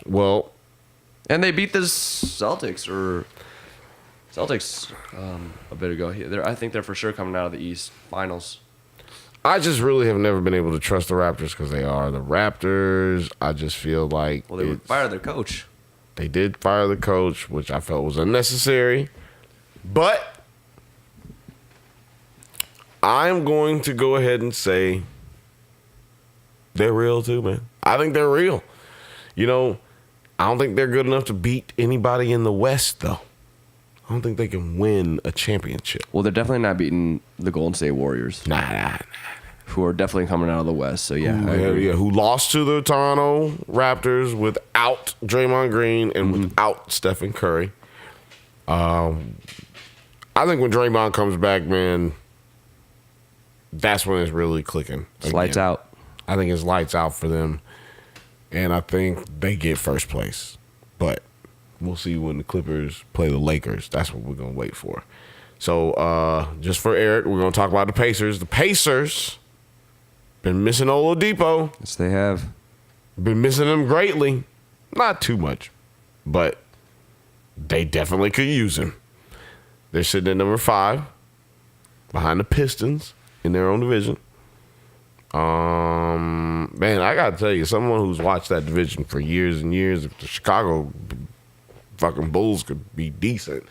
Well, and they beat the Celtics a bit ago. I think they're for sure coming out of the East Finals. I just really have never been able to trust the Raptors because they are the Raptors. I just feel like they fired their coach. They did fire the coach, which I felt was unnecessary. But I'm going to go ahead and say they're real too, man. I think they're real. I don't think they're good enough to beat anybody in the West, though. I don't think they can win a championship. Well, they're definitely not beating the Golden State Warriors. Nah. Who are definitely coming out of the West. So, yeah. Who lost to the Toronto Raptors without Draymond Green and without Stephen Curry. I think when Draymond comes back, man, that's when it's really clicking. It's lights out. I think it's lights out for them. And I think they get first place. But we'll see when the Clippers play the Lakers. That's what we're going to wait for. So, just for Eric, we're going to talk about the Pacers. The Pacers Been missing Oladipo. Yes, they have. Been missing him greatly. Not too much, but they definitely could use him. They're sitting at number 5 behind the Pistons in their own division. Man, I gotta tell you, someone who's watched that division for years and years, if the Chicago fucking Bulls could be decent,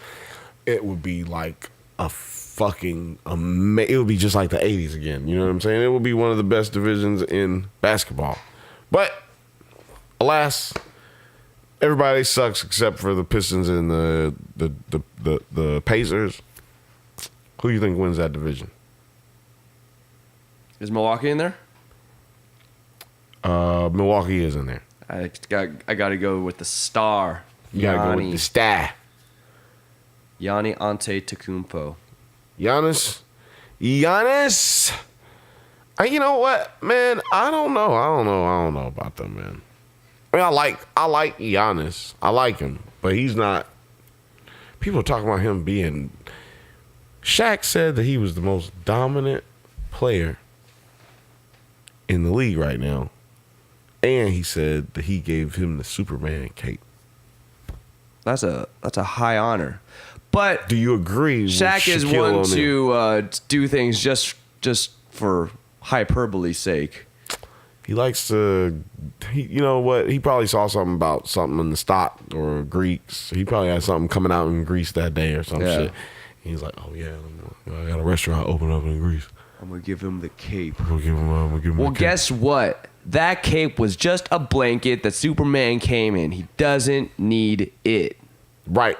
it would be like a fucking it would be just like the 80s again. You know what I'm saying? It would be one of the best divisions in basketball. But alas, everybody sucks except for the Pistons and the Pacers. Who do you think wins that division? Is Milwaukee in there? Milwaukee is in there. I got to go with the star. You gotta go with the star. Gianni Antetokounmpo. Giannis. You know what, man? I don't know about them, man. I mean, I like Giannis. I like him, but he's not. People are talking about him being. Shaq said that he was the most dominant player in the league right now, and he said that he gave him the Superman cape. That's a high honor, but do you agree? Shaq is Shaquille one O'Neal? to do things just for hyperbole's sake. He likes to. You know what? He probably saw something about something in the stock or Greeks. He probably had something coming out in Greece that day or some shit. He's like, oh yeah, I got a restaurant open up in Greece. I'm gonna give him the cape. I'm gonna give him Well, the cape. guess what? That cape was just a blanket that Superman came in. He doesn't need it. Right.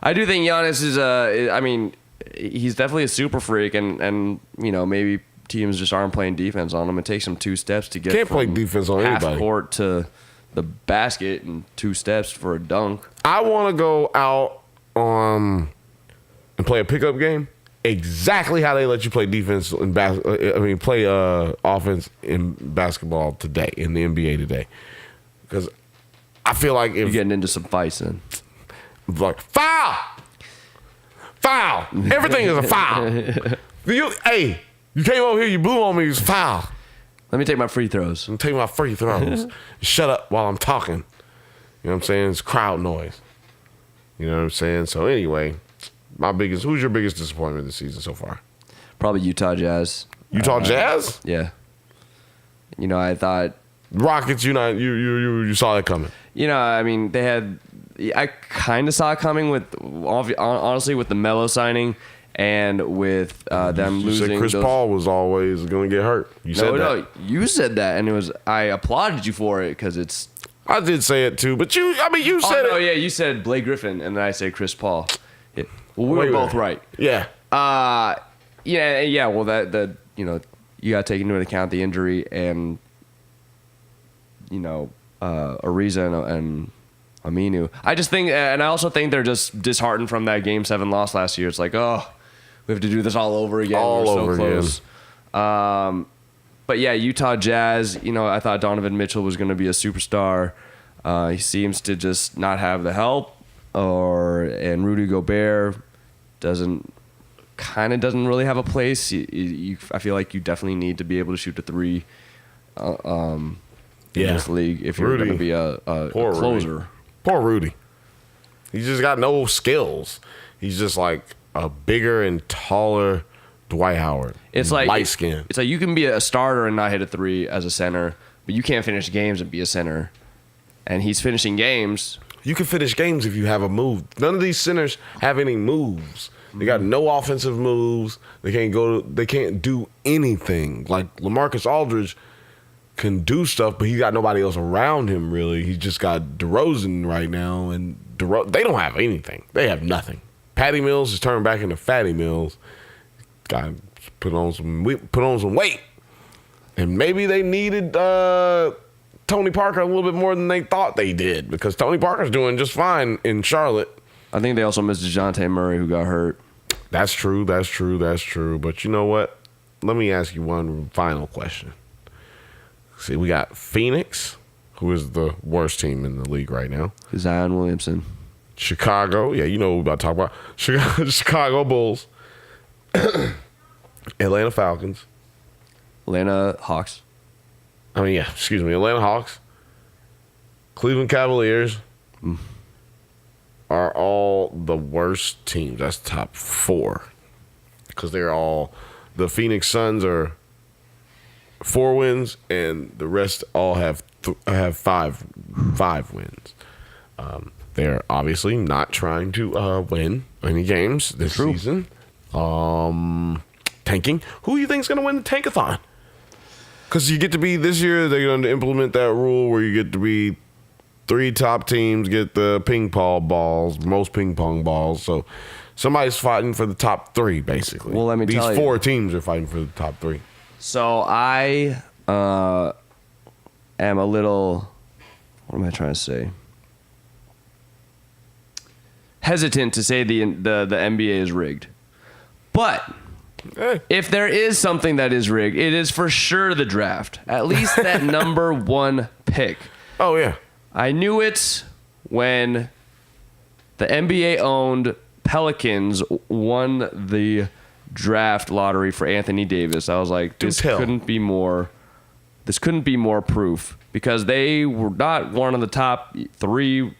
I do think Giannis is I mean, he's definitely a super freak, and you know, maybe teams just aren't playing defense on him. It takes him 2 steps to get Can't from play defense on half anybody. court to the basket, and 2 steps for a dunk. I want to go out and play a pickup game exactly how they let you play defense in play offense in basketball today, in the NBA today. Because I feel like if You're getting into some fights then. like foul, everything is a foul. You came over here, you blew on me, it's foul. Let me take my free throws. I'm taking my free throws. Shut up while I'm talking. You know what I'm saying? It's crowd noise. You know what I'm saying? So anyway, who's your biggest disappointment this season so far? Probably Utah Jazz. Utah Jazz? Yeah. You know, I thought, Rockets, you saw that coming. you know, I mean, I kind of saw it coming honestly, with the Melo signing and with them You losing. said Chris Paul was always going to get hurt. You said that. No, you said that, and I applauded you for it because it's. I did say it too, but you said it. Oh yeah, you said Blake Griffin, and then I said Chris Paul. Yeah. Well, we were both right. Yeah. Yeah. Well, that you know, you got to take into account the injury and Ariza and Aminu. I just think, and I also think they're just disheartened from that Game 7 loss last year. It's like, oh, we have to do this all over again. We're so close. But yeah, Utah Jazz, you know, I thought Donovan Mitchell was going to be a superstar. He seems to just not have the help, and Rudy Gobert doesn't really have a place. I feel like you definitely need to be able to shoot the 3 in this league if you're going to be a closer. Rudy. Poor Rudy. He's just got no skills. He's just like a bigger and taller Dwight Howard. It's like light skin. It's like you can be a starter and not hit a 3 as a center, but you can't finish games and be a center. And he's finishing games. You can finish games if you have a move. None of these centers have any moves. They got no offensive moves. They can't do anything. Like LaMarcus Aldridge can do stuff, but he got nobody else around him really. He's just got DeRozan right now, and they don't have anything. They have nothing. Patty Mills is turned back into Fatty Mills. Got put on some weight, and maybe they needed Tony Parker a little bit more than they thought they did, because Tony Parker's doing just fine in Charlotte. I think they also missed DeJounte Murray, who got hurt. That's true. But you know what? Let me ask you one final question. See, we got Phoenix, who is the worst team in the league right now. Zion Williamson. Chicago. Yeah, you know what we're about to talk about. Chicago Bulls. Atlanta Falcons. Atlanta Hawks. Atlanta Hawks, Cleveland Cavaliers are all the worst teams. That's top 4 because they're all the Phoenix Suns are 4 wins and the rest all have 5 wins. They're obviously not trying to win any games this season. Tanking. Who do you think is going to win the Tankathon? Because you get to be this year, they're going to implement that rule where you get to be 3 top teams get the ping pong balls, most ping pong balls. So somebody's fighting for the top 3, basically. Well, let me tell you. These 4 teams are fighting for the top 3. So I am a little, what am I trying to say? Hesitant to say the NBA is rigged. But if there is something that is rigged, it is for sure the draft. At least that number 1 pick. Oh, yeah. I knew it when the NBA-owned Pelicans won the draft lottery for Anthony Davis. I was like, this couldn't be more proof because they were not one of the top 3. I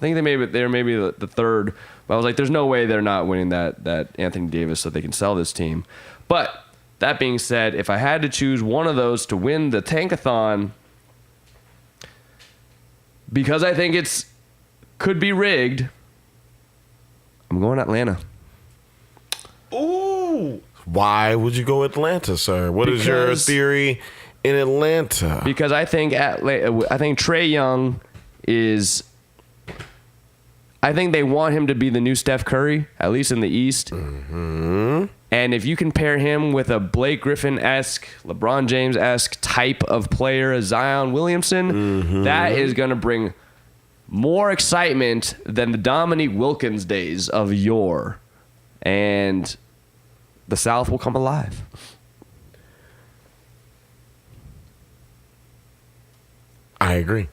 think they're maybe the 3rd. But I was like, there's no way they're not winning that Anthony Davis so they can sell this team. But that being said, if I had to choose one of those to win the Tankathon, because I think could be rigged, I'm going Atlanta. Ooh. Why would you go Atlanta, sir? What is your theory in Atlanta? Because I think Trae Young is... I think they want him to be the new Steph Curry, at least in the East. Mm-hmm. And if you can pair him with a Blake Griffin-esque, LeBron James-esque type of player, a Zion Williamson, that is going to bring more excitement than the Dominique Wilkins days of yore. And the South will come alive. I agree.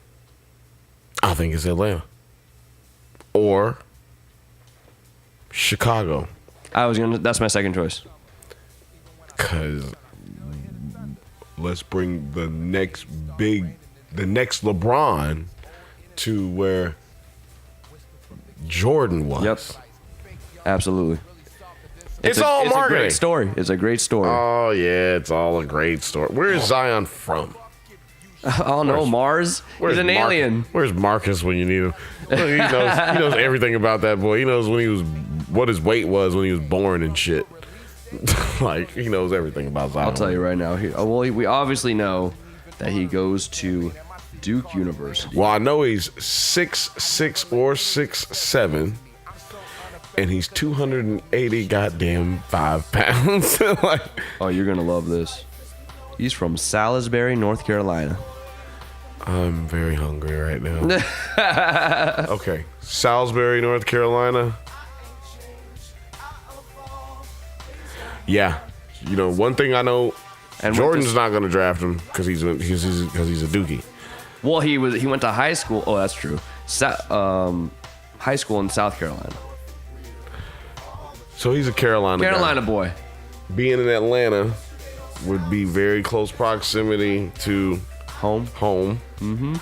I think it's Atlanta. Or Chicago. That's my second choice. Because let's bring the next LeBron to where Jordan was. Yep. Absolutely. It's all marketing. It's a great story. It's a great story. Oh, yeah, it's all a great story. Where is Zion from? Oh, no, Mars? He's an alien. Where's Marcus when you need him? He knows everything about that boy. He knows what his weight was when he was born and shit. Like, he knows everything about Zion. I'll tell you right now. We obviously know that he goes to Duke University. Well, I know he's 6'6" or 6'7", and he's 280 goddamn 5 pounds. Like, oh, you're going to love this. He's from Salisbury, North Carolina. I'm very hungry right now. Okay. Salisbury, North Carolina. Yeah. You know, one thing I know, and Jordan's not going to draft him because he's a Dookie. Well, he went to high school. Oh, that's true. High school in South Carolina. So he's a Carolina guy. Boy. Being in Atlanta would be very close proximity to home. Mm-hmm.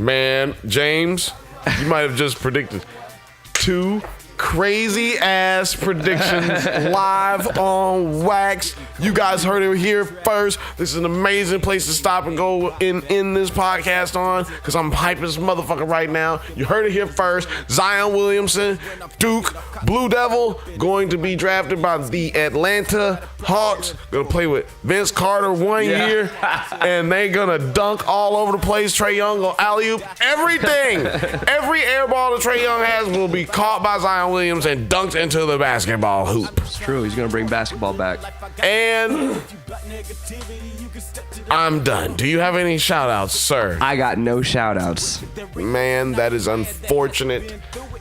Man, James, you might have just predicted 2 crazy ass predictions live on Wax. You guys heard it here first. This is an amazing place to stop and go in this podcast on, because I'm hyping this motherfucker right now. You heard it here first. Zion Williamson, Duke, Blue Devil, going to be drafted by the Atlanta Hawks. Gonna play with Vince Carter 1 year, and they gonna dunk all over the place. Trae Young gonna alley-oop everything. Every air ball that Trae Young has will be caught by Zion Williams and dunked into the basketball hoop. It's true. He's going to bring basketball back. And I'm done. Do you have any shout-outs, sir? I got no shout-outs. Man, that is unfortunate,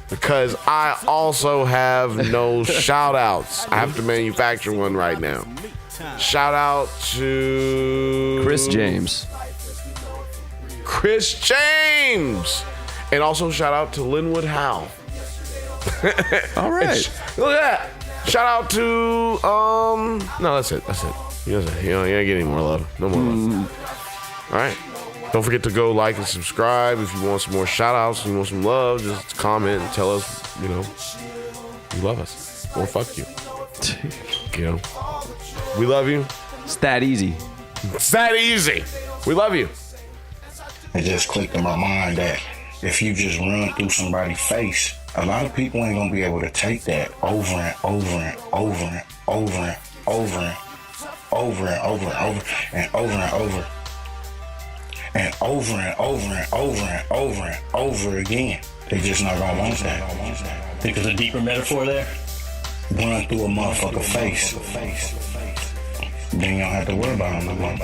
because I also have no shout-outs. I have to manufacture one right now. Shout-out to... Chris James. And also shout-out to Linwood Howe. All right. Look at that. Shout out to no, that's it. That's it. You don't get any more love. No more love. All right. Don't forget to go like and subscribe. If you want some more shout outs and you want some love, just comment and tell us, you love us. Or fuck you. You know. We love you. It's that easy. It's that easy. We love you. It just clicked in my mind that if you just run through somebody's face, a lot of people ain't gonna be able to take that over and over and over and over and over and over and over and over and over and over and over and over and over and over and over again. They just not gonna want that. Think there's a deeper metaphor there? Run through a motherfucker face. Then you don't have to worry about them no more.